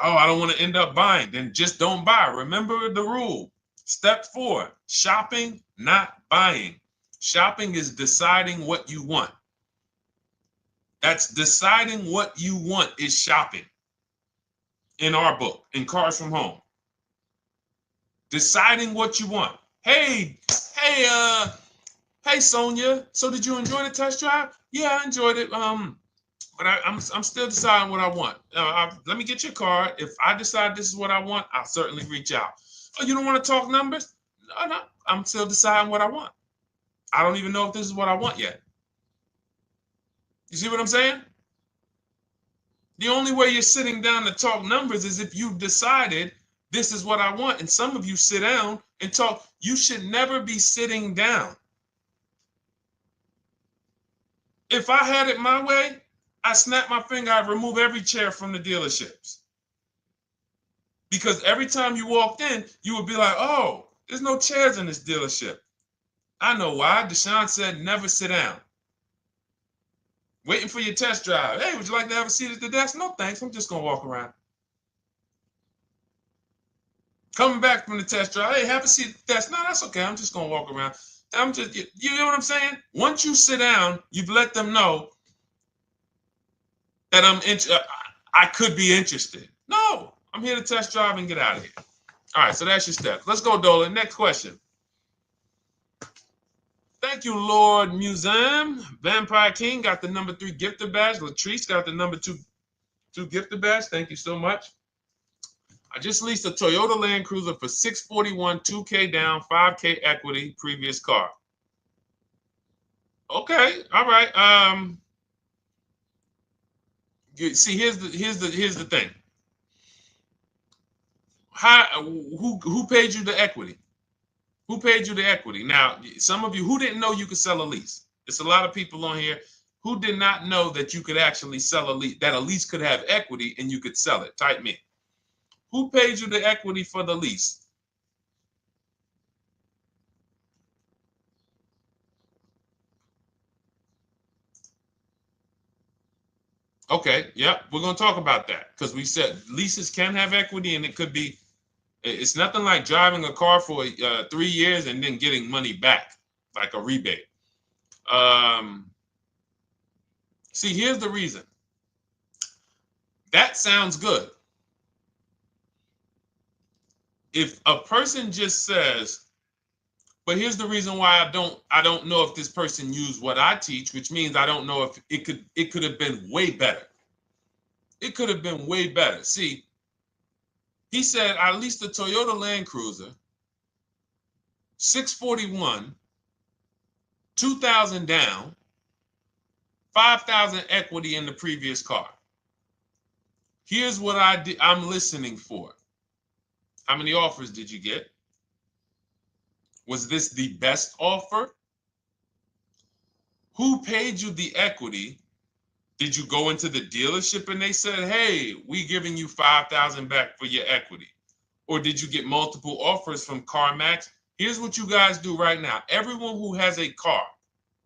oh, I don't want to end up buying. Then just don't buy. Remember the rule. Step 4, shopping, not buying. Shopping is deciding what you want. That's deciding what you want is shopping. In our book, in Cars from Home. Deciding what you want. Hey, Sonia. So did you enjoy the test drive? Yeah, I enjoyed it. But I'm still deciding what I want. Let me get your card. If I decide this is what I want, I'll certainly reach out. Oh, you don't want to talk numbers? No, I'm still deciding what I want. I don't even know if this is what I want yet. You see what I'm saying? The only way you're sitting down to talk numbers is if you've decided this is what I want. And some of you sit down and talk. You should never be sitting down. If I had it my way, I snap my finger, I'd remove every chair from the dealerships. Because every time you walked in, you would be like, oh, there's no chairs in this dealership. I know why. Deshone said never sit down. Waiting for your test drive. Hey, would you like to have a seat at the desk? No, thanks. I'm just going to walk around. Coming back from the test drive. Hey, have a seat at the desk. No, that's okay. I'm just going to walk around. You know what I'm saying? Once you sit down, you've let them know that I could be interested. No, I'm here to test drive and get out of here. All right, so that's your step. Let's go, Dolan. Next question. Thank you, Lord Museum. Vampire King got the number 3 gifter badge. Latrice got the number 2 gifter badge. Thank you so much. I just leased a Toyota Land Cruiser for $641, $2K down, $5K equity, previous car. Okay, all right. See, here's the thing. Who paid you the equity? Who paid you the equity? Now, some of you who didn't know you could sell a lease. There's a lot of people on here who did not know that you could actually sell a lease, that a lease could have equity and you could sell it. Type me. Who paid you the equity for the lease? Okay, yep, we're going to talk about that because we said leases can have equity and it could be, it's nothing like driving a car for 3 years and then getting money back, like a rebate. See, here's the reason. That sounds good. If a person just says, but here's the reason why I don't know if this person used what I teach, which means I don't know if it could have been way better. It could have been way better. See, he said, I leased a Toyota Land Cruiser, 641, 2,000 down, 5,000 equity in the previous car. Here's what I'm listening for. How many offers did you get? Was this the best offer? Who paid you the equity? Did you go into the dealership and they said, hey, we giving you 5,000 back for your equity? Or did you get multiple offers from CarMax? Here's what you guys do right now. Everyone who has a car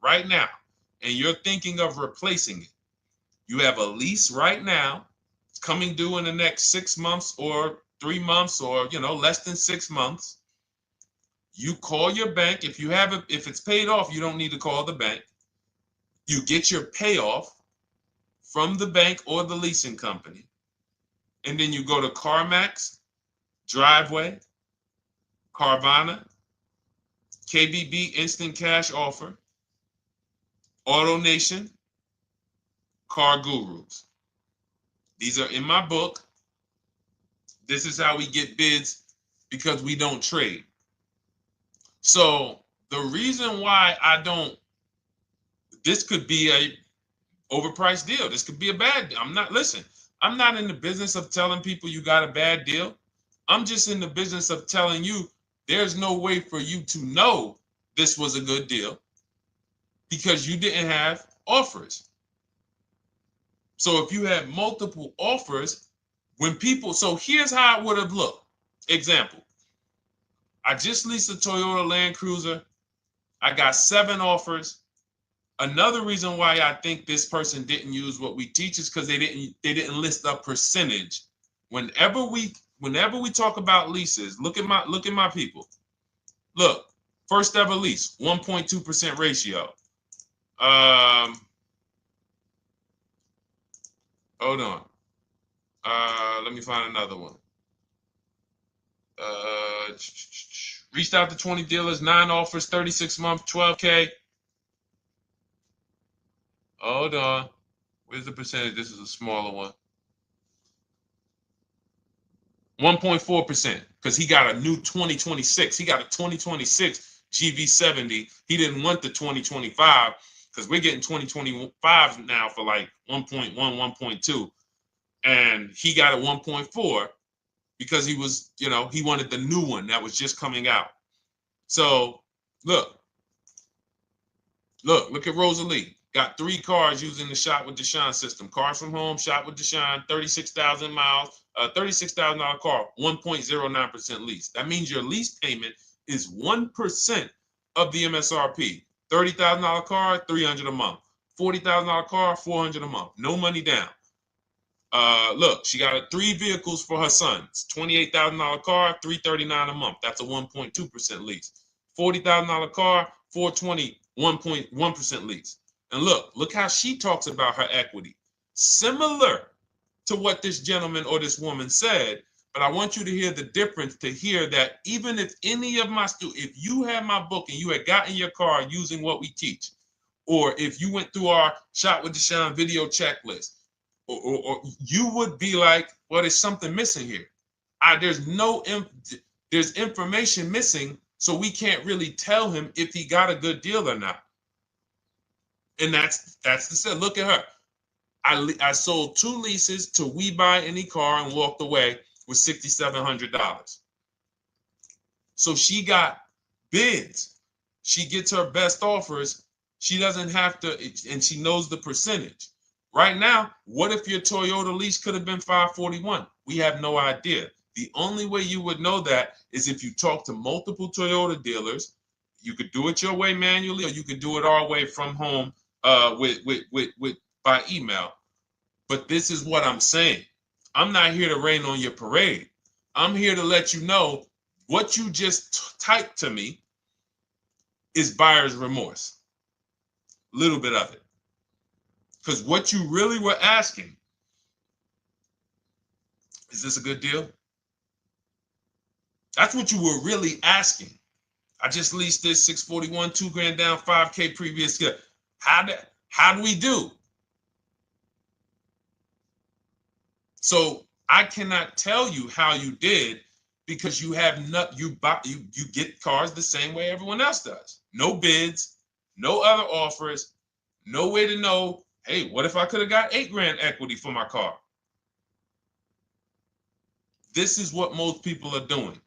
right now, and you're thinking of replacing it, you have a lease right now. It's coming due in the next 6 months or 3 months or, less than 6 months. You call your bank. If it's paid off, you don't need to call the bank. You get your payoff from the bank or the leasing company. And then you go to CarMax, Driveway, Carvana, KBB Instant Cash Offer, AutoNation, Car Gurus. These are in my book. This is how we get bids because we don't trade. So the reason why this could be a overpriced deal. This could be a bad deal. I'm not in the business of telling people you got a bad deal. I'm just in the business of telling you there's no way for you to know this was a good deal because you didn't have offers. So if you had multiple offers, so here's how it would have looked. Example, I just leased a Toyota Land Cruiser. I got 7 offers. Another reason why I think this person didn't use what we teach is because they didn't list a percentage. Whenever we talk about leases, look at my people. Look, first ever lease, 1.2% ratio. Hold on. Let me find another one. Reached out to 20 dealers, 9 offers, 36 months, 12K. Hold on. Where's the percentage? This is a smaller one. 1.4%, because he got a new 2026. He got a 2026 GV70. He didn't want the 2025 because we're getting 2025 now for like 1.1, 1.2. And he got a 1.4 because he was, he wanted the new one that was just coming out. So look at Rosalie. Got 3 cars using the Shop with Deshone system. Cars from home, Shop with Deshone, 36,000 miles, $36,000 car, 1.09% lease. That means your lease payment is 1% of the MSRP. $30,000 car, $300 a month. $40,000 car, $400 a month. No money down. Look, she got 3 vehicles for her sons. $28,000 car, $339 a month. That's a 1.2% lease. $40,000 car, $420, 1.1% lease. And look how she talks about her equity. Similar to what this gentleman or this woman said, but I want you to hear the difference, to hear that even if any of my students, if you had my book and you had gotten your car using what we teach, or if you went through our Shop with Deshone video checklist, or you would be like, well, there's something missing here. There's information missing, so we can't really tell him if he got a good deal or not. And that's the set. Look at her. I sold 2 leases to We Buy Any Car and walked away with $6,700. So she got bids. She gets her best offers. She doesn't have to, and she knows the percentage. Right now, what if your Toyota lease could have been $541? We have no idea. The only way you would know that is if you talk to multiple Toyota dealers. You could do it your way manually, or you could do it our way from home with by email. But this is what I'm saying. I'm not here to rain on your parade. I'm here to let you know what you just typed to me is buyer's remorse. A little bit of it. Because what you really were asking, is this a good deal? That's what you were really asking. I just leased this 641, $2,000 down, 5K previous year. How do we do? So I cannot tell you how you did because you have not you get cars the same way everyone else does. No bids, no other offers, no way to know, hey, what if I could have got $8 grand equity for my car? This is what most people are doing.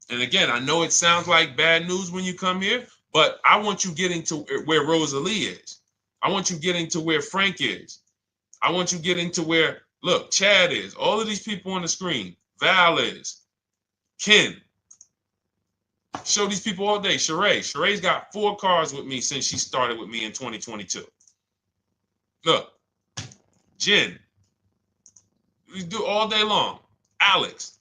And again, I know it sounds like bad news when you come here, but I want you getting to where Rosalie is. I want you getting to where Frank is. I want you getting to where, look, Chad is. All of these people on the screen. Val is. Ken. Show these people all day. Sheree. Sheree's got 4 cars with me since she started with me in 2022. Look. Jen. We do all day long. Alex.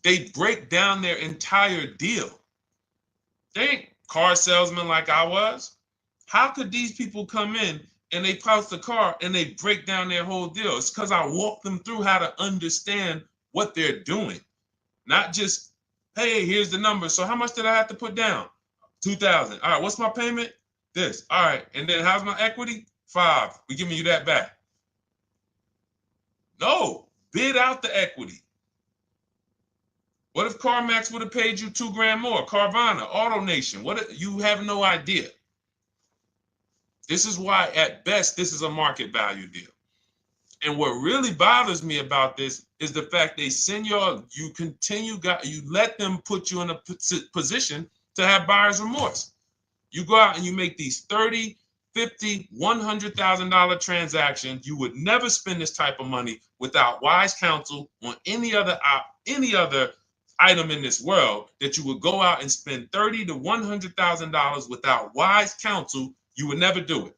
They break down their entire deal. They ain't car salesmen like I was. How could these people come in and they post the car and they break down their whole deal? It's because I walk them through how to understand what they're doing. Not just, hey, here's the number. So how much did I have to put down? $2,000. All right, what's my payment? This. All right, and then how's my equity? 5. We're giving you that back. No, bid out the equity. What if CarMax would have paid you $2 grand more? Carvana, AutoNation, you have no idea. This is why, at best, this is a market value deal. And what really bothers me about this is the fact they send you let them put you in a position to have buyer's remorse. You go out and you make these $30,000, $50,000, $100,000 transactions. You would never spend this type of money without wise counsel on any other item in this world. That you would go out and spend $30,000 to $100,000 without wise counsel. You would never do it.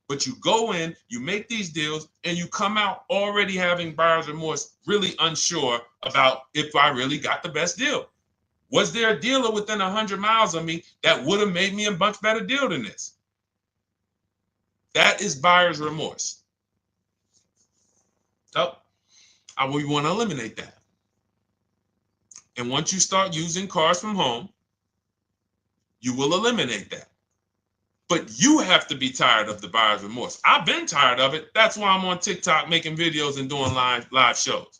But you go in, you make these deals, and you come out already having buyer's remorse, really unsure about if I really got the best deal. Was there a dealer within 100 miles of me that would have made me a much better deal than this? That is buyer's remorse. So we want to eliminate that. And once you start using cars from home, you will eliminate that. But you have to be tired of the buyer's remorse. I've been tired of it. That's why I'm on TikTok making videos and doing live shows.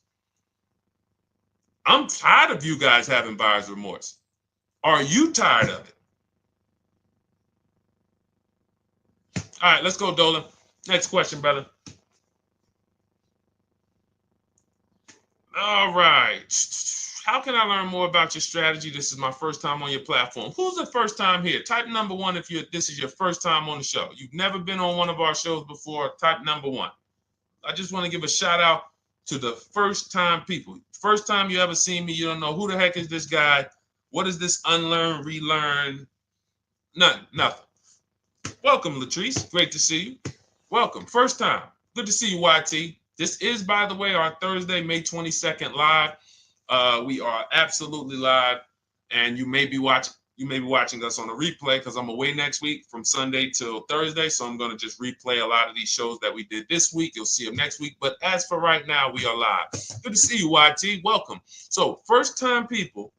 I'm tired of you guys having buyer's remorse. Are you tired of it? All right, let's go, Dolan. Next question, brother. All right. How can I learn more about your strategy? This is my first time on your platform. Who's the first time here? Type number 1 if this is your first time on the show. You've never been on one of our shows before. Type number 1. I just want to give a shout out to the first time people. First time you ever seen me, you don't know who the heck is this guy. What is this unlearn, relearn? Nothing. Welcome, Latrice. Great to see you. Welcome. First time. Good to see you, YT. This is, by the way, our Thursday, May 22nd live. We are absolutely live, and you may be watching us on a replay because I'm away next week from Sunday till Thursday, so I'm going to just replay a lot of these shows that we did this week. You'll see them next week, but as for right now, we are live. Good to see you, YT. Welcome. So, first-time people,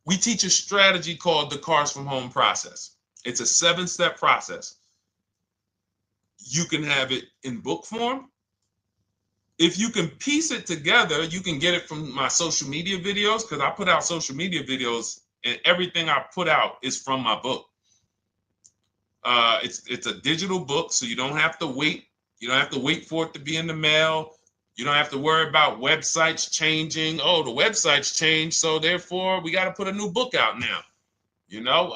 we teach a strategy called the Cars from Home process. It's a 7-step process. You can have it in book form. If you can piece it together, you can get it from my social media videos, because I put out social media videos and everything I put out is from my book. It's a digital book, so you don't have to wait. You don't have to wait for it to be in the mail. You don't have to worry about websites changing. Oh, the websites changed, so therefore we got to put a new book out now. You know,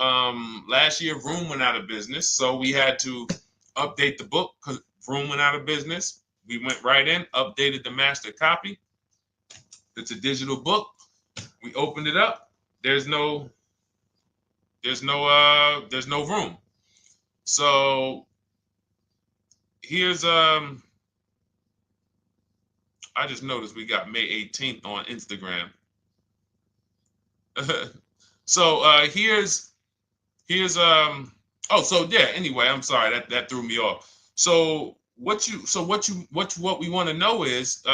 last year Vroom went out of business, so we had to update the book because Vroom went out of business. We went right in, updated the master copy. It's a digital book. We opened it up. There's no room. So here's I just noticed we got May 18th on Instagram. So here's so yeah, anyway, I'm sorry that threw me off. So what we want to know is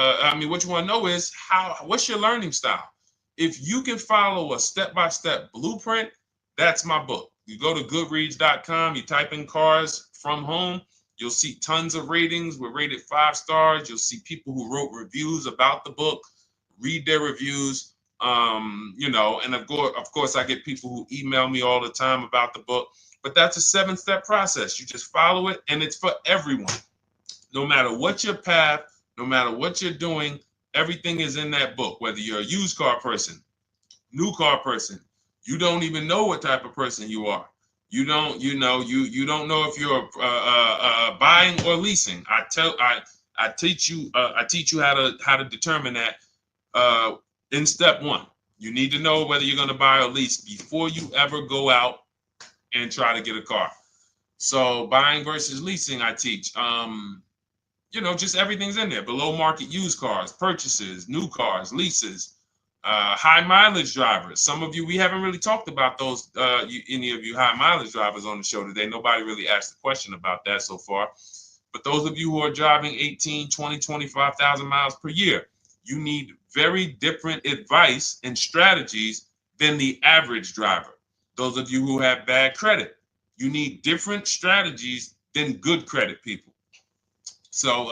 what's your learning style? If you can follow a step-by-step blueprint, that's my book. You go to goodreads.com, you type in cars from home, You'll see tons of ratings. We're rated 5 stars. You'll see people who wrote reviews about the book, read their reviews. And of course, I get people who email me all the time about the book. But that's a 7-step process. You just follow it, and it's for everyone. No matter what your path, no matter what you're doing, everything is in that book. Whether you're a used car person, new car person, you don't even know what type of person you are. You don't know if you're buying or leasing. I teach you how to determine that in step 1. You need to know whether you're going to buy or lease before you ever go out and try to get a car. So buying versus leasing, I teach. Just everything's in there. Below market used cars, purchases, new cars, leases, high mileage drivers. Some of you, we haven't really talked about those, any of you high mileage drivers on the show today. Nobody really asked a question about that so far. But those of you who are driving 18, 20, 25,000 miles per year, you need very different advice and strategies than the average driver. Those of you who have bad credit, you need different strategies than good credit people. So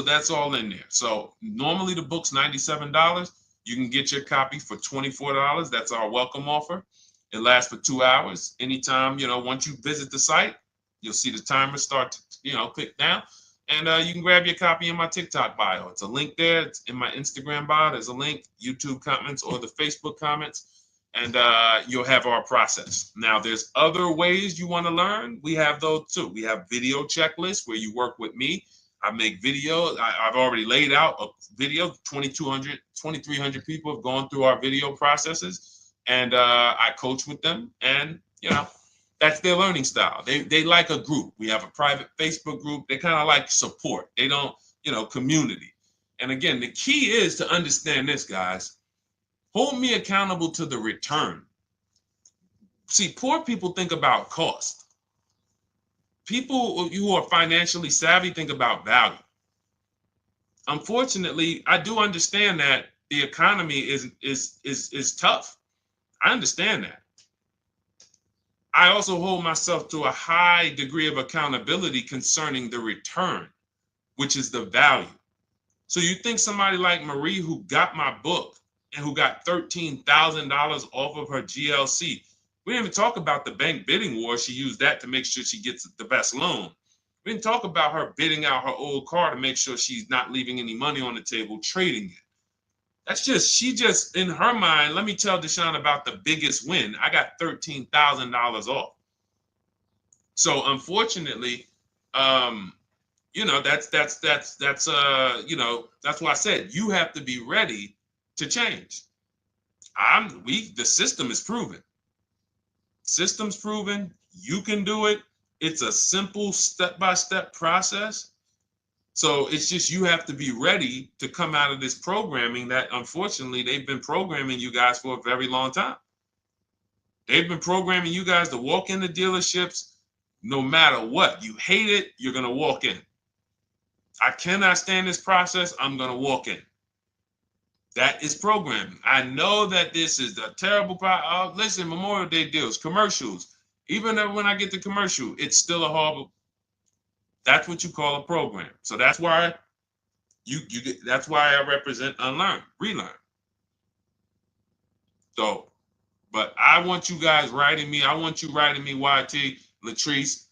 that's all in there. So normally the book's $97. You can get your copy for $24. That's our welcome offer. It lasts for 2 hours. Anytime, once you visit the site, you'll see the timer start to, click down. And you can grab your copy in my TikTok bio. It's a link there. It's in my Instagram bio. There's a link, YouTube comments or the Facebook comments. And you'll have our process. Now, there's other ways you want to learn. We have those too. We have video checklists where you work with me. I make videos. I've already laid out a video. 2,300 people have gone through our video processes. And I coach with them. And, that's their learning style. They like a group. We have a private Facebook group. They kind of like support. They don't, community. And again, the key is to understand this, guys. Hold me accountable to the return. See, poor people think about cost. People who are financially savvy think about value. Unfortunately, I do understand that the economy is tough. I understand that. I also hold myself to a high degree of accountability concerning the return, which is the value. So you think somebody like Marie, who got my book and who got $13,000 off of her GLC, we didn't even talk about the bank bidding war. She used that to make sure she gets the best loan. We didn't talk about her bidding out her old car to make sure she's not leaving any money on the table, trading it. She just, in her mind, let me tell Deshone about the biggest win. I got $13,000 off. So unfortunately, that's why I said you have to be ready to change. The system is proven. System's proven. You can do it. It's a simple step-by-step process. So it's just you have to be ready to come out of this programming that, unfortunately, they've been programming you guys for a very long time. They've been programming you guys to walk into dealerships no matter what. You hate it, you're going to walk in. I cannot stand this process, I'm going to walk in. That is programming. I know that this is a terrible listen, Memorial Day deals, commercials. Even when I get the commercial, it's still a horrible. That's what you call a program. So that's why that's why I represent unlearn, relearn. So, but I want you guys writing me. I want you writing me, YT, Latrice,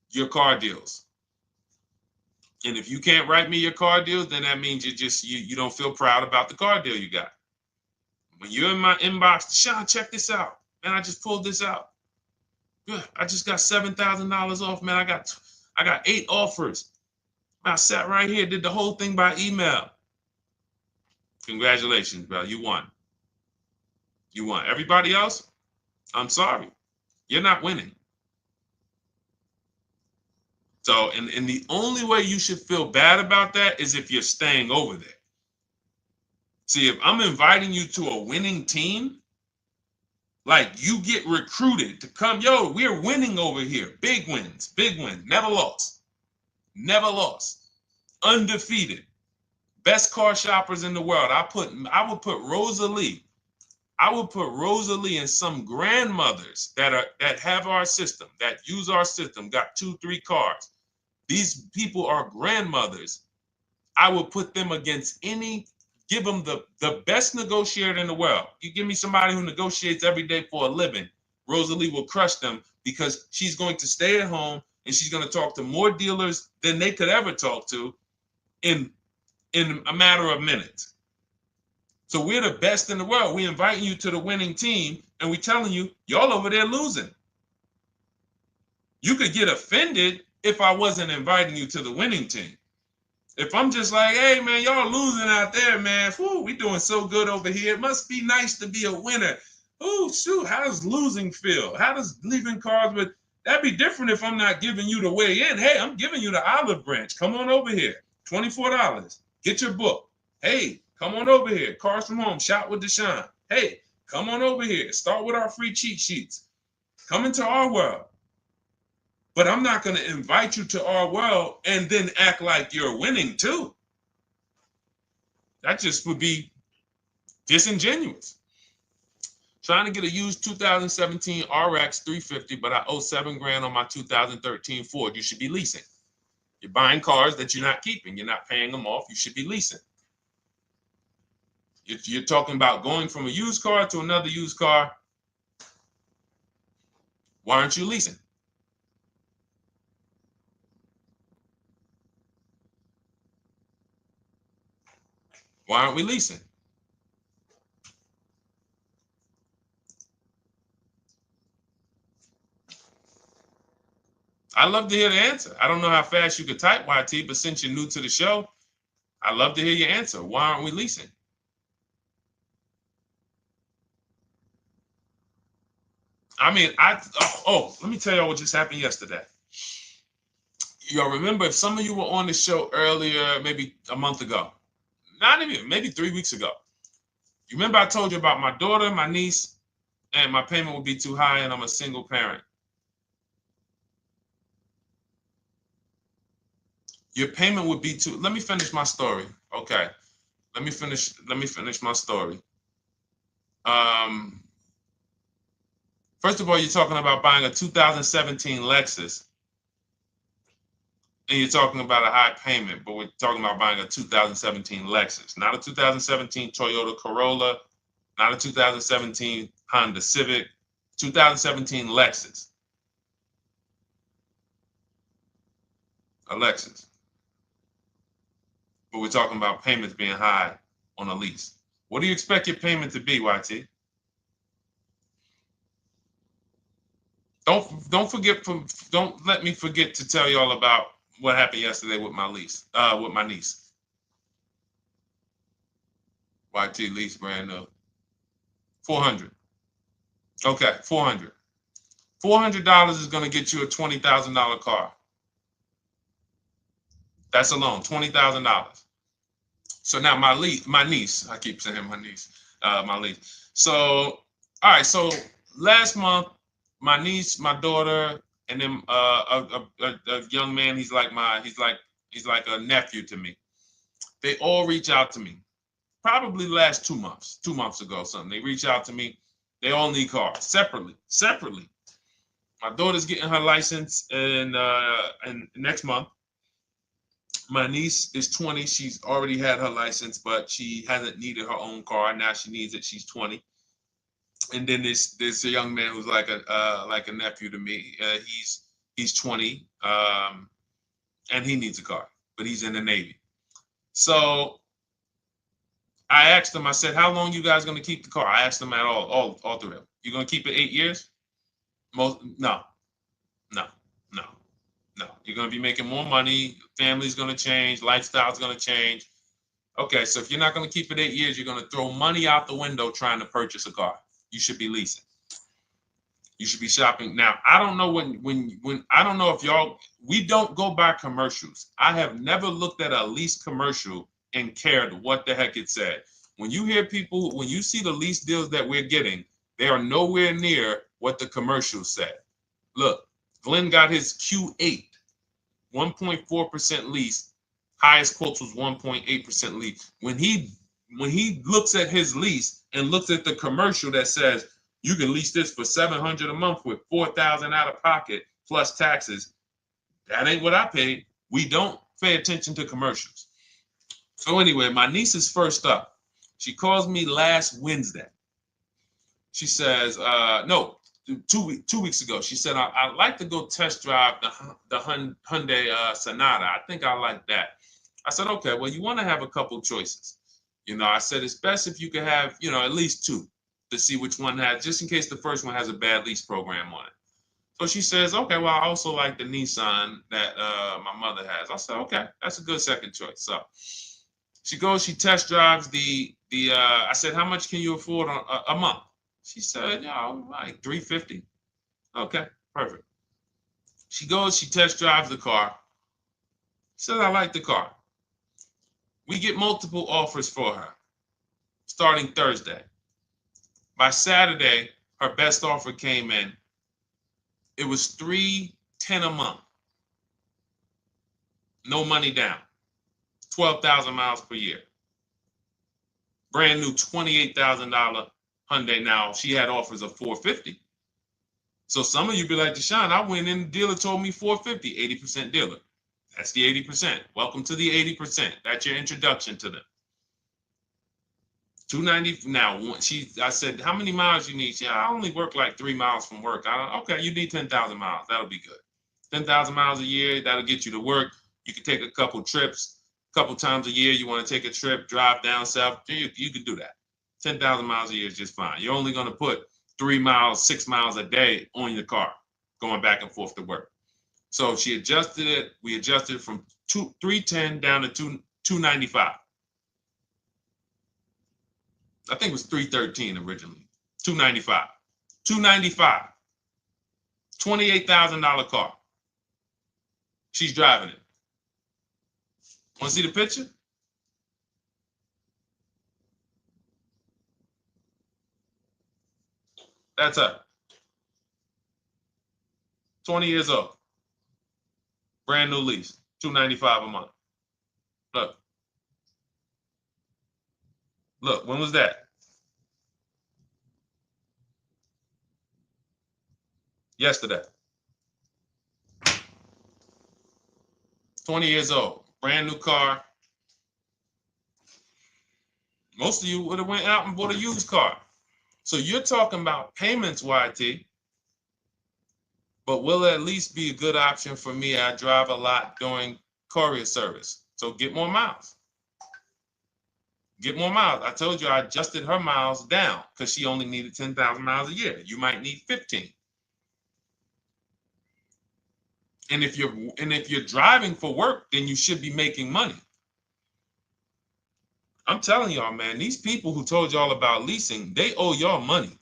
your car deals. And if you can't write me your car deals, then that means you don't feel proud about the car deal you got. When you're in my inbox, Deshone, check this out. Man, I just pulled this out. Good. I just got $7,000 off, man. I got 8 offers. I sat right here, did the whole thing by email. Congratulations, bro. You won. You won. Everybody else, I'm sorry. You're not winning. So, and the only way you should feel bad about that is if you're staying over there. See, if I'm inviting you to a winning team, like you get recruited to come, we're winning over here. Big wins, never lost. Never lost. Undefeated. Best car shoppers in the world. I would put Rosalie and some grandmothers that have our system, that use our system, got 2-3 cars. These people are grandmothers. I would put them against give them the best negotiator in the world. You give me somebody who negotiates every day for a living, Rosalie will crush them because she's going to stay at home and she's going to talk to more dealers than they could ever talk to in a matter of minutes. So we're the best in the world. We're inviting you to the winning team and we're telling you, y'all over there losing. You could get offended if I wasn't inviting you to the winning team. If I'm just like, hey, man, y'all losing out there, man. Whew, we doing so good over here. It must be nice to be a winner. Oh, shoot, how does losing feel? How does leaving cars with... That'd be different if I'm not giving you the way in. Hey, I'm giving you the olive branch. Come on over here. $24. Get your book. Hey, come on over here. Cars from Home. Shop with Deshone. Hey, come on over here. Start with our free cheat sheets. Come into our world. But I'm not going to invite you to our world and then act like you're winning too. That just would be disingenuous. Trying to get a used 2017 RX 350, but I owe $7,000 on my 2013 Ford. You should be leasing. You're buying cars that you're not keeping. You're not paying them off. You should be leasing. You're talking about going from a used car to another used car. Why aren't you leasing? Why aren't we leasing? I'd love to hear the answer. I don't know how fast you could type, YT, but since you're new to the show, I'd love to hear your answer. Why aren't we leasing? I mean, let me tell y'all what just happened yesterday. Y'all remember, if some of you were on the show earlier, maybe a month ago, not even, maybe 3 weeks ago. You remember I told you about my daughter, my niece, and my payment would be too high and I'm a single parent. Your payment would be too, let me finish my story. Okay. Let me finish my story. First of all, you're talking about buying a 2017 Lexus. And you're talking about a high payment, but we're talking about buying a 2017 Lexus, not a 2017 Toyota Corolla, not a 2017 Honda Civic, 2017 Lexus. A Lexus. But we're talking about payments being high on a lease. What do you expect your payment to be, YT? Don't let me forget to tell you all about what happened yesterday with my niece. YT lease brand new. $400. Okay, $400. $400 is going to get you a $20,000 car. That's alone, $20,000. So now my niece, I keep saying my niece, my lease. So, all right, so last month, my niece, my daughter, and then a young man, he's like a nephew to me. They all reach out to me. Probably last 2 months ago, something. They reach out to me. They all need cars separately. My daughter's getting her license in next month. My niece is 20. She's already had her license, but she hasn't needed her own car. Now she needs it. She's 20. And then there's a young man who's like a nephew to me. He's 20, and he needs a car, but he's in the Navy. So I asked him. I said, "How long you guys gonna keep the car?" I asked him at all three of them. You gonna keep it 8 years? No. You're gonna be making more money. Family's gonna change. Lifestyle's gonna change. Okay, so if you're not gonna keep it 8 years, you're gonna throw money out the window trying to purchase a car. You should be leasing. You should be shopping. Now, I don't know when I don't know if we don't go by commercials. I have never looked at a lease commercial and cared what the heck it said. When you see the lease deals that we're getting, they are nowhere near what the commercials said. Look, Glenn got his Q8, 1.4% lease. Highest quotes was 1.8% lease. When he looks at his lease and looks at the commercial that says you can lease this for $700 a month with $4,000 out of pocket plus taxes, that ain't what I paid. We don't pay attention to commercials. So anyway, my niece is first up. She calls me last Wednesday. She says, no, 2 weeks ago. She said, I'd like to go test drive the Hyundai Sonata. I think I like that. I said, okay, well, you want to have a couple choices. I said, it's best if you could have, at least two to see which one has, just in case the first one has a bad lease program on it. So she says, okay, well, I also like the Nissan that my mother has. I said, okay, that's a good second choice. So she goes, she test drives I said, how much can you afford a month? She said, like $350. Okay, perfect. She goes, she test drives the car. She says, I like the car. We get multiple offers for her starting Thursday. By Saturday, her best offer came in. It was $310 a month. No money down. 12,000 miles per year. Brand new $28,000 Hyundai. Now, she had offers of $450. So some of you be like, Deshone, I went in, the dealer told me $450, 80% dealer. That's the 80%. Welcome to the 80%. That's your introduction to them. $290. Now, I said, how many miles you need? I only work like 3 miles from work. Okay, you need 10,000 miles. That'll be good. 10,000 miles a year, that'll get you to work. You can take a couple trips, a couple times a year. You want to take a trip, drive down south, you can do that. 10,000 miles a year is just fine. You're only going to put 3 miles, 6 miles a day on your car, going back and forth to work. So she adjusted it. We adjusted it from 310 down to 295. I think it was 313 originally. 295. 295. $28,000 car. She's driving it. Want to see the picture? That's her. 20 years old. Brand new lease. $295 a month. Look. Look, when was that? Yesterday. 20 years old. Brand new car. Most of you would have went out and bought a used car. So you're talking about payments, YT. But will it at least be a good option for me? I drive a lot during courier service. So get more miles. Get more miles. I told you I adjusted her miles down because she only needed 10,000 miles a year. You might need 15. And if you're driving for work, then you should be making money. I'm telling y'all, man, these people who told y'all about leasing, they owe y'all money.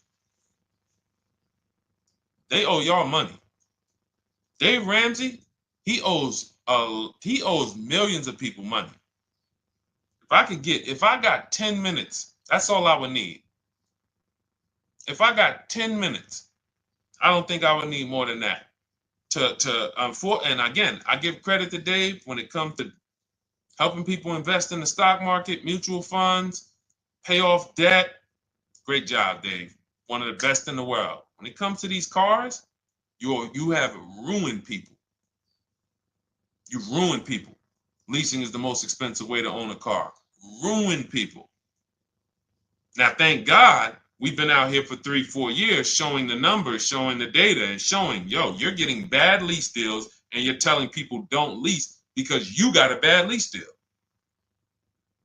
They owe y'all money. Dave Ramsey, he owes millions of people money. If I got 10 minutes, that's all I would need. If I got 10 minutes, I don't think I would need more than that. And again, I give credit to Dave when it comes to helping people invest in the stock market, mutual funds, pay off debt. Great job, Dave. One of the best in the world. When it comes to these cars, you have ruined people. You've ruined people. Leasing is the most expensive way to own a car. Ruined people. Now, thank God, we've been out here for 3-4 years showing the numbers, showing the data, and showing, you're getting bad lease deals, and you're telling people don't lease because you got a bad lease deal.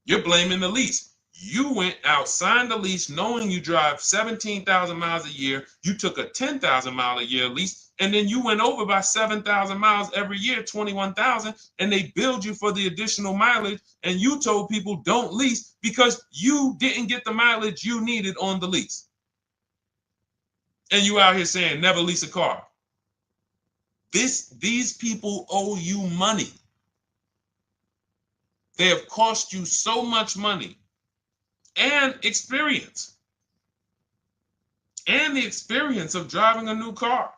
You're blaming the lease. You went out, signed the lease, knowing you drive 17,000 miles a year. You took a 10,000 mile a year lease, and then you went over by 7,000 miles every year, 21,000, and they billed you for the additional mileage, and you told people don't lease because you didn't get the mileage you needed on the lease. And you out here saying never lease a car. These people owe you money. They have cost you so much money and experience. And the experience of driving a new car,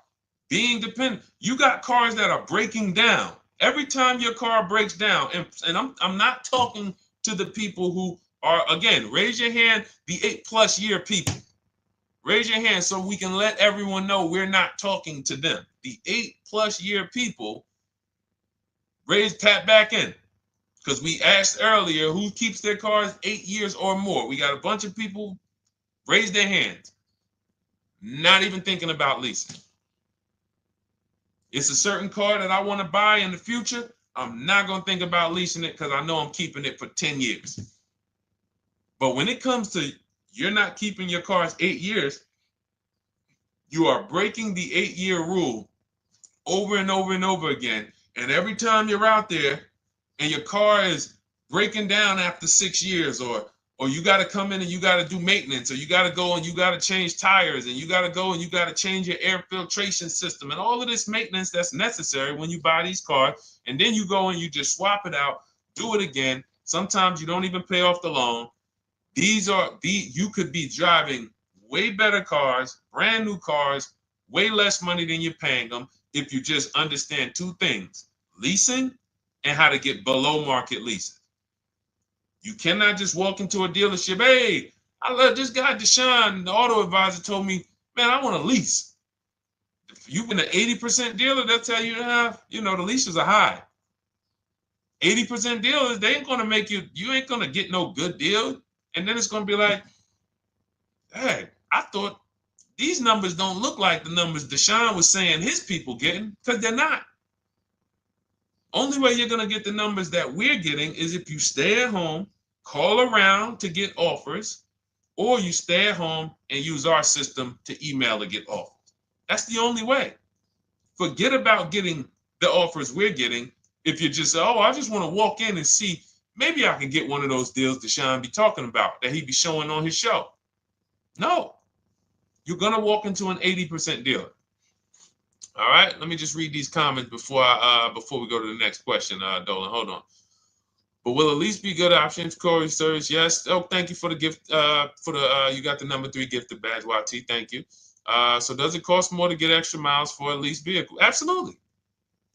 being dependent. You got cars that are breaking down. Every time your car breaks down, and I'm not talking to the people who are, again, raise your hand, the 8+ year people. Raise your hand so we can let everyone know we're not talking to them. The 8+ year people, tap back in. Because we asked earlier who keeps their cars 8 years or more. We got a bunch of people raise their hands, not even thinking about leasing. It's a certain car that I want to buy in the future. I'm not going to think about leasing it because I know I'm keeping it for 10 years. But when it comes to you're not keeping your cars 8 years, you are breaking the 8-year rule over and over and over again. And every time you're out there and your car is breaking down after 6 years, or you got to come in and you got to do maintenance, or you got to go and you got to change tires, and you got to go and you got to change your air filtration system, and all of this maintenance that's necessary when you buy these cars, and then you go and you just swap it out, do it again. Sometimes you don't even pay off the loan. You could be driving way better cars, brand new cars, way less money than you're paying them if you just understand two things: leasing and how to get below market leases. You cannot just walk into a dealership. Hey, I love this guy, Deshone, the auto advisor, told me, man, I want a lease. If you've been an 80% dealer, they'll tell you to have, the leases are high. 80% dealers, they ain't going to make you ain't going to get no good deal. And then it's going to be like, hey, I thought these numbers don't look like the numbers Deshone was saying his people getting, because they're not. Only way you're going to get the numbers that we're getting is if you stay at home, call around to get offers, or you stay at home and use our system to email to get offers. That's the only way. Forget about getting the offers we're getting. If you just say, I just want to walk in and see, maybe I can get one of those deals Deshone be talking about that he be showing on his show. No, you're going to walk into an 80% dealer. All right, let me just read these comments before we go to the next question, Dolan. Hold on. But will a lease be good options? Corey Sirs, yes. Oh, thank you for the gift. You got the number 3 gifted badge, YT. Thank you. So does it cost more to get extra miles for a leased vehicle? Absolutely.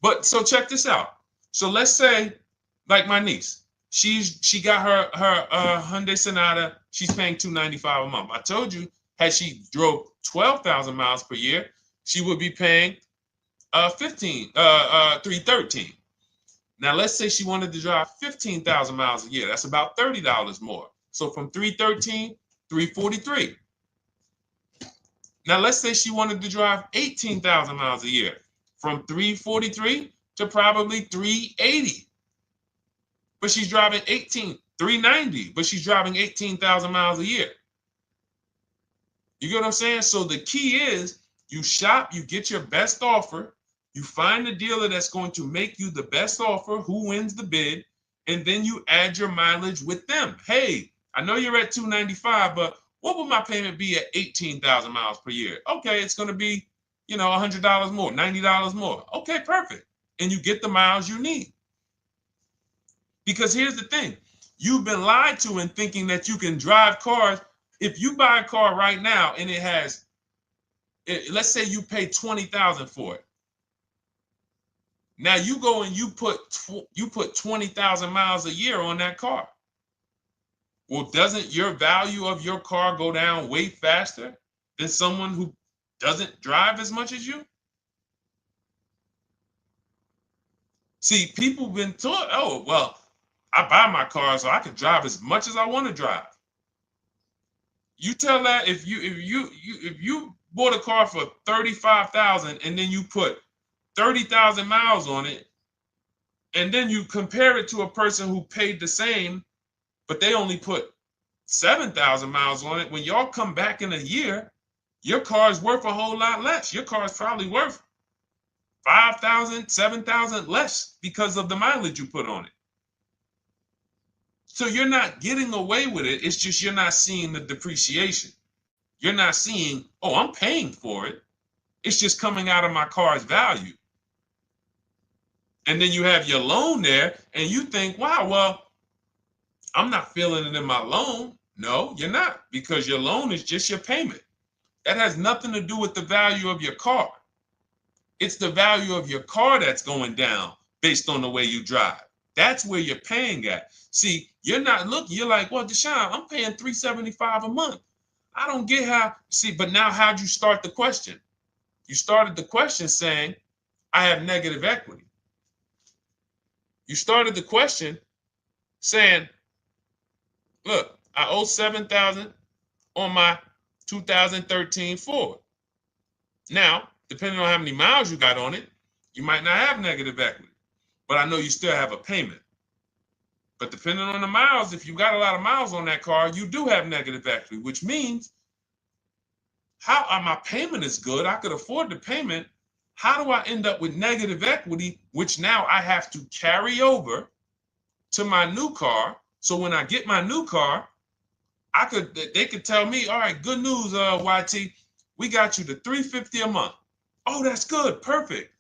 But so check this out. So let's say, like my niece, she got her Hyundai Sonata. She's paying $295 a month. I told you, had she drove 12,000 miles per year, she would be paying $313. Now let's say she wanted to drive 15,000 miles a year. That's about $30 more. So from $313, $343. Now let's say she wanted to drive 18,000 miles a year, from $343 to probably $380. But she's driving $390, but she's driving 18,000 miles a year. You get what I'm saying? So the key is you shop, you get your best offer, you find the dealer that's going to make you the best offer, who wins the bid, and then you add your mileage with them. Hey, I know you're at $295, but what would my payment be at 18,000 miles per year? Okay, it's going to be, $100 more, $90 more. Okay, perfect. And you get the miles you need. Because here's the thing. You've been lied to in thinking that you can drive cars. If you buy a car right now and it has, let's say you pay $20,000 for it. Now you go and you put 20,000 miles a year on that car. Well, doesn't your value of your car go down way faster than someone who doesn't drive as much as you? See, people been taught, I buy my car so I can drive as much as I want to drive. You tell that if you bought a car for $35,000 and then you put 30,000 miles on it, and then you compare it to a person who paid the same, but they only put 7,000 miles on it. When y'all come back in a year, your car is worth a whole lot less. Your car is probably worth 5,000, 7,000 less because of the mileage you put on it. So you're not getting away with it. It's just you're not seeing the depreciation. You're not seeing, I'm paying for it. It's just coming out of my car's value. And then you have your loan there and you think, wow, well, I'm not feeling it in my loan. No, you're not, because your loan is just your payment. That has nothing to do with the value of your car. It's the value of your car that's going down based on the way you drive. That's where you're paying at. See, you're not looking, you're like, well, Deshone, I'm paying $375 a month. I don't get how, but now how'd you start the question? You started the question saying, I have negative equity. You started the question saying, look, I owe $7,000 on my 2013 Ford. Now, depending on how many miles you got on it, you might not have negative equity, but I know you still have a payment. But depending on the miles, if you got a lot of miles on that car, you do have negative equity, which means my payment is good. I could afford the payment. How do I end up with negative equity, which now I have to carry over to my new car? So when I get my new car, they could tell me, all right, good news, YT, we got you the $350 a month. Oh, that's good, perfect.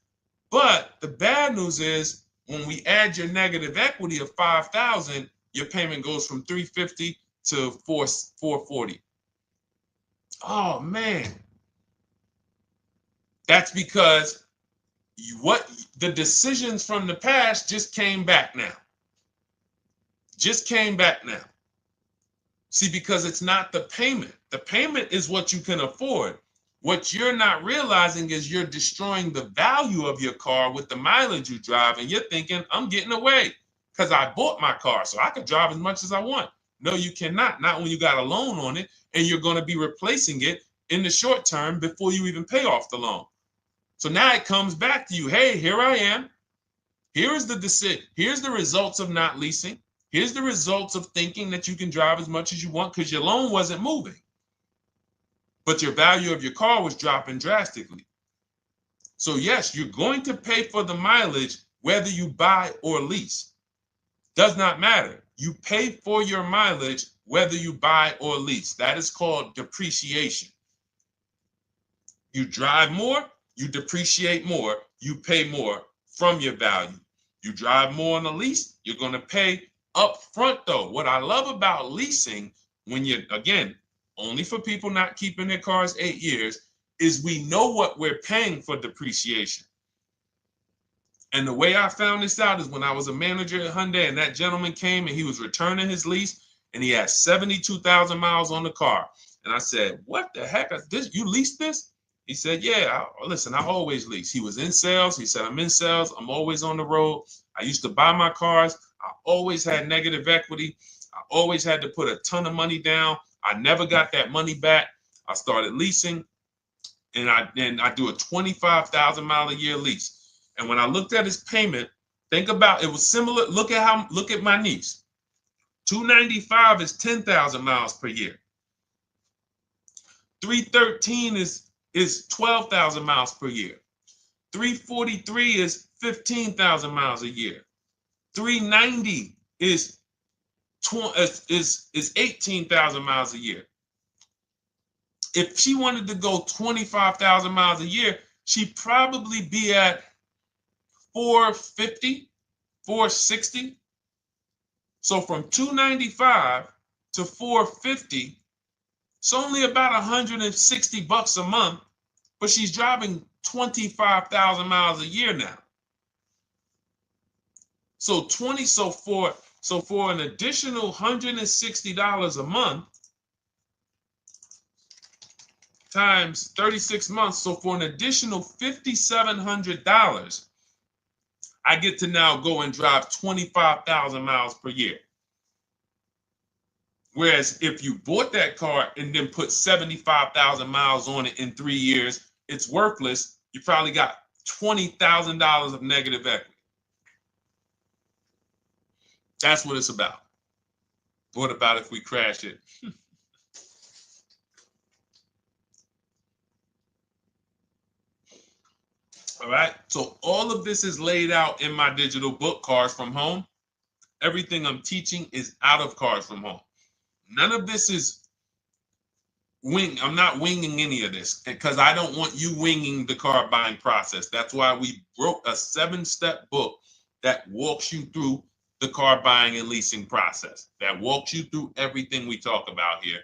But the bad news is when we add your negative equity of $5,000, your payment goes from $350 to $440. Oh man, that's because the decisions from the past just came back now. Just came back now. See, because it's not the payment. The payment is what you can afford. What you're not realizing is you're destroying the value of your car with the mileage you drive, and you're thinking, I'm getting away because I bought my car, so I can drive as much as I want. No, you cannot. Not when you got a loan on it, and you're going to be replacing it in the short term before you even pay off the loan. So now it comes back to you. Hey, here I am. Here's the results of not leasing. Here's the results of thinking that you can drive as much as you want because your loan wasn't moving. But your value of your car was dropping drastically. So yes, you're going to pay for the mileage whether you buy or lease. Does not matter. You pay for your mileage whether you buy or lease. That is called depreciation. You drive more, you depreciate more, you pay more from your value. You drive more on a lease, you're going to pay up front though. What I love about leasing, when you're, again, only for people not keeping their cars 8 years, is we know what we're paying for depreciation. And the way I found this out is when I was a manager at Hyundai and that gentleman came and he was returning his lease and he had 72,000 miles on the car. And I said, what the heck? You leased this? He said, yeah, listen, I always lease. He was in sales. He said, I'm in sales. I'm always on the road. I used to buy my cars. I always had negative equity. I always had to put a ton of money down. I never got that money back. I started leasing, and I do a 25,000 mile a year lease. And when I looked at his payment, think about it was similar. Look at my niece. 295 is 10,000 miles per year. 313 is 12,000 miles per year. 343 is 15,000 miles a year. 390 is 18,000 miles a year. If she wanted to go 25,000 miles a year, she'd probably be at 450, 460. So from 295 to 450, it's only about 160 bucks a month, but she's driving 25,000 miles a year now. So for an additional $160 a month times 36 months, so for an additional $5,700, I get to now go and drive 25,000 miles per year. Whereas if you bought that car and then put 75,000 miles on it in 3 years, it's worthless. You probably got $20,000 of negative equity. That's what it's about. What about if we crash it? All right. So all of this is laid out in my digital book, Cars from Home. Everything I'm teaching is out of Cars from Home. None of this is I'm not winging any of this because I don't want you winging the car buying process. That's why we wrote a 7-step book that walks you through the car buying and leasing process, that walks you through everything we talk about here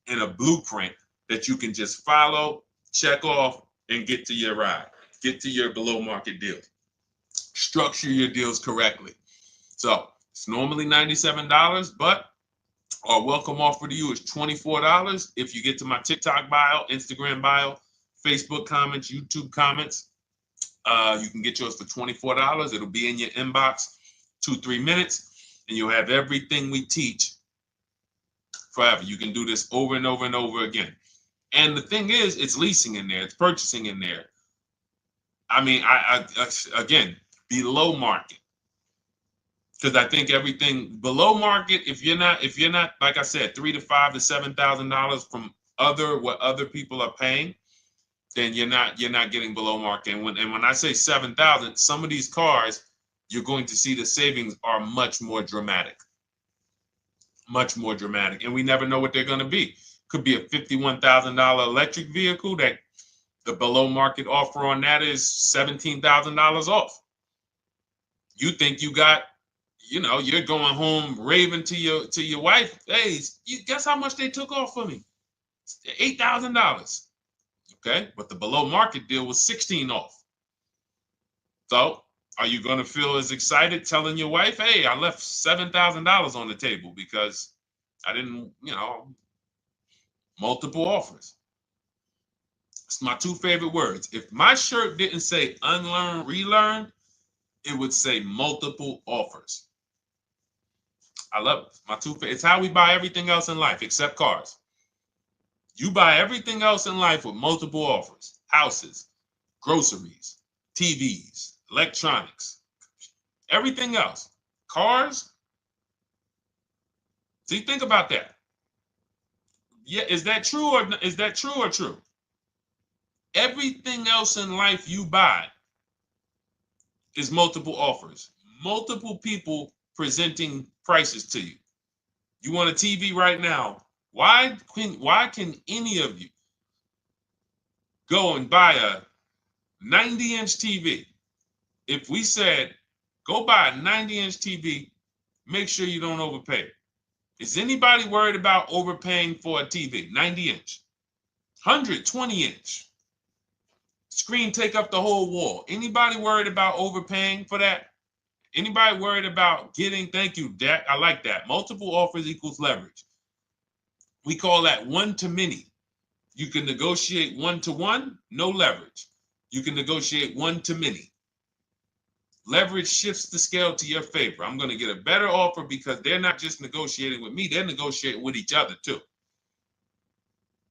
in a blueprint that you can just follow, check off, and get to your ride, get to your below market deals, structure your deals correctly. So it's normally $97, but our welcome offer to you is $24 if you get to my TikTok bio, Instagram bio, Facebook comments, YouTube comments. You can get yours for $24. It'll be in your inbox 2-3 minutes, and you'll have everything we teach forever. You can do this over and over and over again. And the thing is, it's leasing in there, it's purchasing in there. I mean, I again, below market. Because I think everything below market, if you're not, like I said, $3,000 to $5,000 to $7,000 from what other people are paying, then you're not getting below market. And when I say 7,000, some of these cars, you're going to see the savings are much more dramatic. Much more dramatic. And we never know what they're going to be. Could be a $51,000 electric vehicle that the below market offer on that is $17,000 off. You think you got, you're going home raving to your wife, hey, you guess how much they took off for me? $8,000. Okay, but the below market deal was 16 off. So are you going to feel as excited telling your wife, hey, I left $7,000 on the table because I didn't, multiple offers. It's my two favorite words. If my shirt didn't say unlearn, relearn, it would say multiple offers. I love it. My two favorite. It's how we buy everything else in life except cars. You buy everything else in life with multiple offers. Houses, groceries, TVs, electronics, everything else. Cars. See, think about that. Yeah, is that true or true? Everything else in life you buy is multiple offers. Multiple people presenting prices to you. You want a TV right now. Why can any of you go and buy a 90-inch TV? If we said, go buy a 90-inch TV, make sure you don't overpay. Is anybody worried about overpaying for a TV? 90-inch, 120-inch. Screen take up the whole wall. Anybody worried about overpaying for that? Anybody worried about getting, thank you, Dak, I like that. Multiple offers equals leverage. We call that one to many. You can negotiate 1-to-1, no leverage. You can negotiate 1-to-many. Leverage shifts the scale to your favor. I'm going to get a better offer because they're not just negotiating with me, they're negotiating with each other too.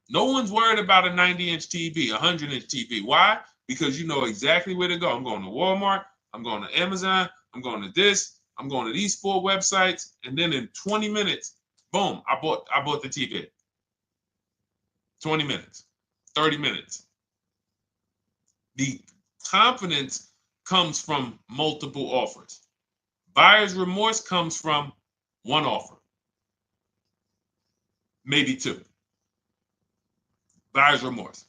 No one's worried about a 90-inch TV, a 100-inch TV. Why? Because you know exactly where to go. I'm going to Walmart, I'm going to Amazon, I'm going to this, I'm going to these 4 websites, and then in 20 minutes, boom, I bought the TV. 20 minutes, 30 minutes. The confidence comes from multiple offers. Buyer's remorse comes from one offer, maybe 2. Buyer's remorse.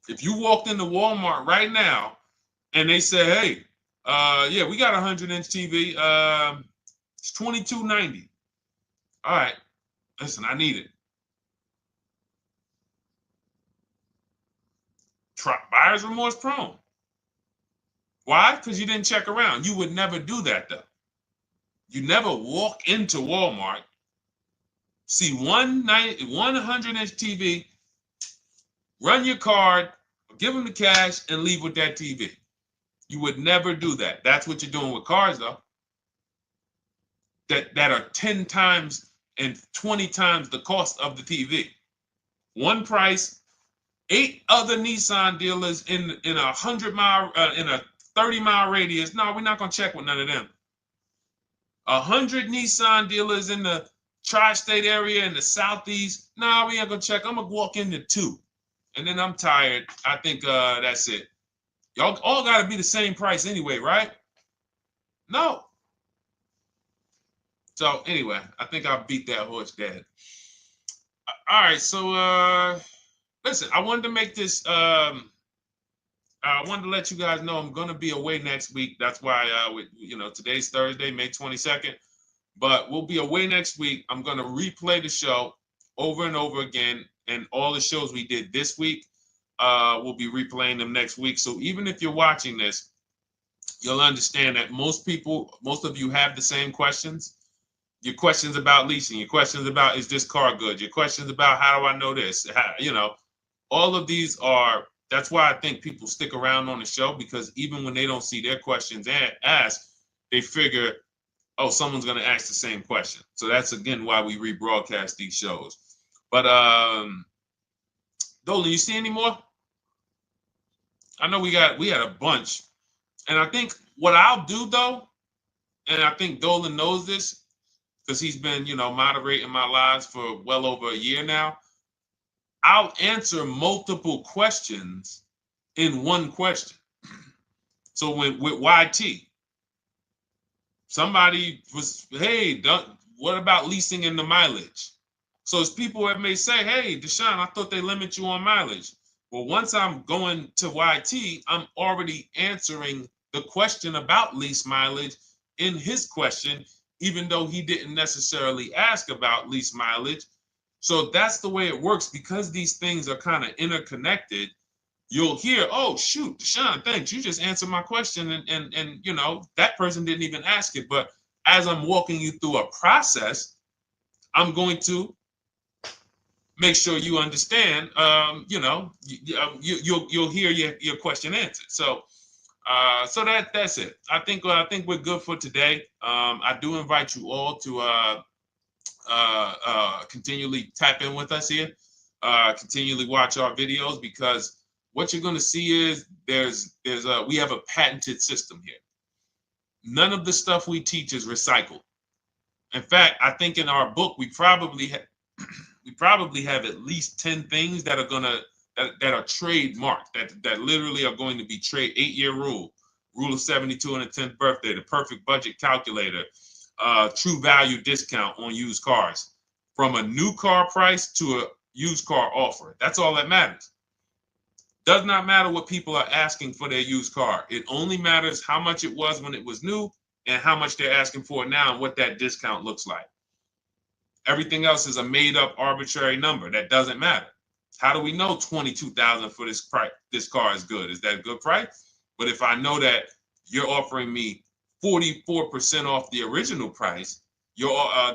If you walked into Walmart right now and they say, hey, yeah, we got a 100-inch TV. It's $22.90. All right, listen, I need it. Buyer's remorse prone. Why? Because you didn't check around. You would never do that though. You never walk into Walmart, see 100-inch TV, run your card, give them the cash, and leave with that TV. You would never do that. That's what you're doing with cars though. That are 10 times and 20 times the cost of the TV. One price, 8 other Nissan dealers in a 100-mile, in a 30-mile radius. No, we're not gonna check with none of them. 100 Nissan dealers in the tri-state area in the southeast. No, we ain't gonna check. I'm gonna walk into 2, and then I'm tired. I think that's it. Y'all all gotta be the same price anyway, right? No. So anyway, I think I beat that horse dead. All right, so listen, I wanted to make this. I wanted to let you guys know I'm gonna be away next week. That's why, today's Thursday, May 22nd, but we'll be away next week. I'm gonna replay the show over and over again, and all the shows we did this week, we'll be replaying them next week. So even if you're watching this, you'll understand that most of you have the same questions. Your questions about leasing, your questions about, is this car good? Your questions about, how do I know this? All of these are, that's why I think people stick around on the show, because even when they don't see their questions asked, they figure oh, someone's going to ask the same question. So that's, again, why we rebroadcast these shows. But Dolan, you see any more? I know we had a bunch. And I think what I'll do, though, and I think Dolan knows this because he's been, moderating my lives for well over a year now. I'll answer multiple questions in one question. So with YT, somebody was, hey, what about leasing in the mileage? So it's people that may say, hey, Deshone, I thought they limit you on mileage. Well, once I'm going to YT, I'm already answering the question about lease mileage in his question, even though he didn't necessarily ask about lease mileage. So that's the way it works. Because these things are kind of interconnected, you'll hear, oh, shoot, Deshone, thanks. You just answered my question. And that person didn't even ask it. But as I'm walking you through a process, I'm going to make sure you understand, you'll hear your question answered. So that's it. I think we're good for today. I do invite you all to continually tap in with us here, continually watch our videos, because what you're going to see is we have a patented system here. None of the stuff we teach is recycled. In fact, I think in our book we probably have at least 10 things that are that are trademarked, that literally are going to be 8-year rule of 72 on the 10th birthday, the perfect budget calculator, true value discount on used cars, from a new car price to a used car offer. That's all that matters. Does not matter what people are asking for their used car. It only matters how much it was when it was new and how much they're asking for it now and what that discount looks like. Everything else is a made-up arbitrary number. That doesn't matter. How do we know $22,000 for this price? This car is good. Is that a good price? But if I know that you're offering me 44% off the original price,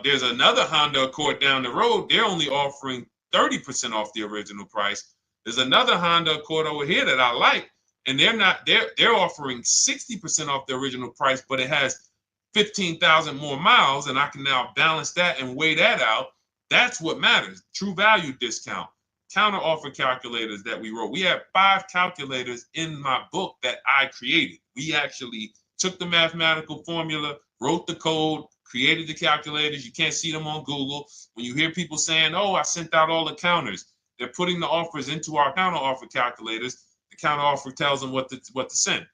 there's another Honda Accord down the road. They're only offering 30% off the original price. There's another Honda Accord over here that I like, and they're offering 60% off the original price, but it has 15,000 more miles, and I can now balance that and weigh that out. That's what matters. True value discount, counter offer calculators that we wrote. We have 5 calculators in my book that I created. We actually took the mathematical formula, wrote the code, created the calculators. You can't see them on Google. When you hear people saying, oh, I sent out all the counters, they're putting the offers into our counter offer calculators. The counter offer tells them what to send.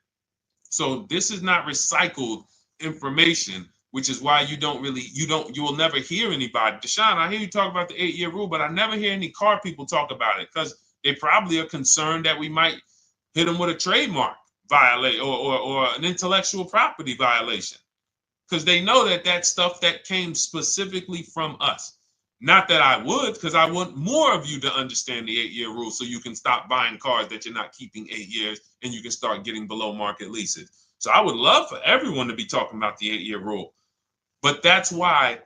So this is not recycled information, which is why you will never hear anybody. Deshone, I hear you talk about the 8-year rule, but I never hear any car people talk about it, because they probably are concerned that we might hit them with a trademark violation or an intellectual property violation, because they know that that's stuff that came specifically from us. Not that I would, because I want more of you to understand the 8-year rule so you can stop buying cars that you're not keeping 8 years and you can start getting below market leases. So I would love for everyone to be talking about the 8-year rule. But that's why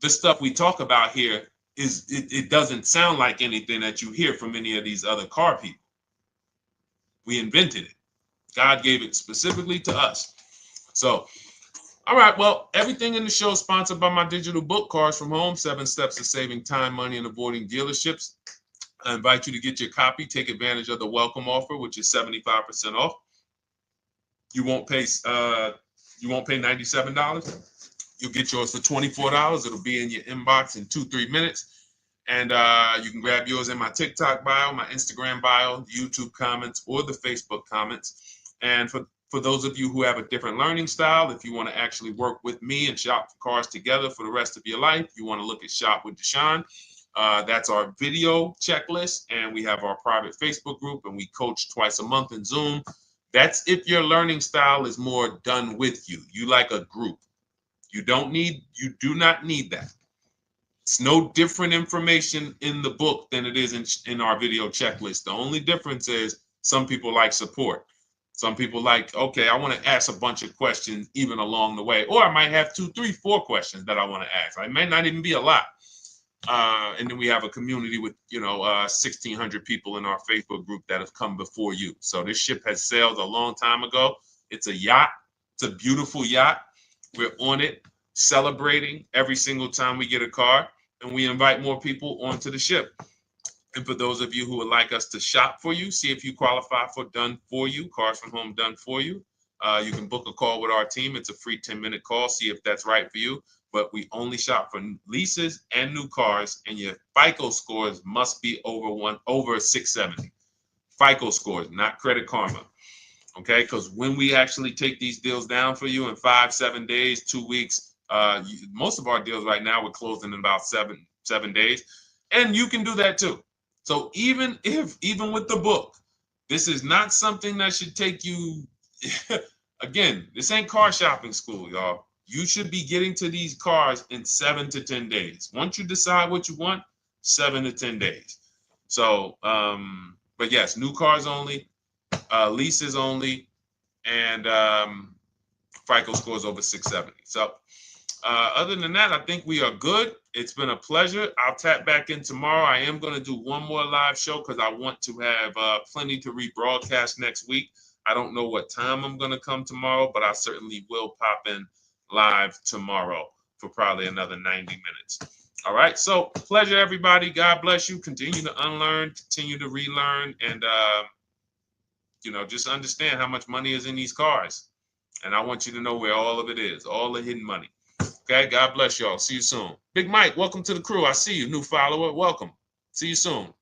the stuff we talk about here it doesn't sound like anything that you hear from any of these other car people. We invented it. God gave it specifically to us. So, all right, well, everything in the show is sponsored by my digital book, Cars from Home, 7 Steps to Saving Time, Money, and Avoiding Dealerships. I invite you to get your copy. Take advantage of the welcome offer, which is 75% off. You won't pay $97. You'll get yours for $24. It'll be in your inbox in 2-3 minutes. And you can grab yours in my TikTok bio, my Instagram bio, YouTube comments, or the Facebook comments. And for those of you who have a different learning style, if you want to actually work with me and shop for cars together for the rest of your life, you want to look at Shop with Deshone. That's our video checklist, and we have our private Facebook group, and we coach twice a month in Zoom. That's if your learning style is more done with you. You like a group. You do not need that. It's no different information in the book than it is in our video checklist. The only difference is some people like support. Some people like, okay, I want to ask a bunch of questions even along the way. Or I might have 2, 3, 4 questions that I want to ask. It may not even be a lot. And then we have a community with, 1,600 people in our Facebook group that have come before you. So this ship has sailed a long time ago. It's a yacht. It's a beautiful yacht. We're on it. celebrating every single time we get a car, and we invite more people onto the ship. And for those of you who would like us to shop for you, see if you qualify for done for you, cars from home done for you. You can book a call with our team. It's a free 10-minute call. See if that's right for you. But we only shop for leases and new cars, and your FICO scores must be over 670. FICO scores, not Credit Karma. Okay, because when we actually take these deals down for you in 5, 7 days, 2 weeks, most of our deals right now we're closing in about seven days, and you can do that too. So even with the book, this is not something that should take you. Again, this ain't car shopping school, y'all. You should be getting to these cars in 7 to 10 days. Once you decide what you want, 7 to 10 days. So, but yes, new cars only, leases only, and FICO scores over 670. So other than that, I think we are good. It's been a pleasure. I'll tap back in tomorrow. I am going to do one more live show because I want to have plenty to rebroadcast next week. I don't know what time I'm going to come tomorrow, but I certainly will pop in live tomorrow for probably another 90 minutes. All right. So pleasure, everybody. God bless you. Continue to unlearn, continue to relearn, and just understand how much money is in these cars. And I want you to know where all of it is, all the hidden money. Okay, God bless y'all. See you soon. Big Mike, welcome to the crew. I see you, new follower. Welcome. See you soon.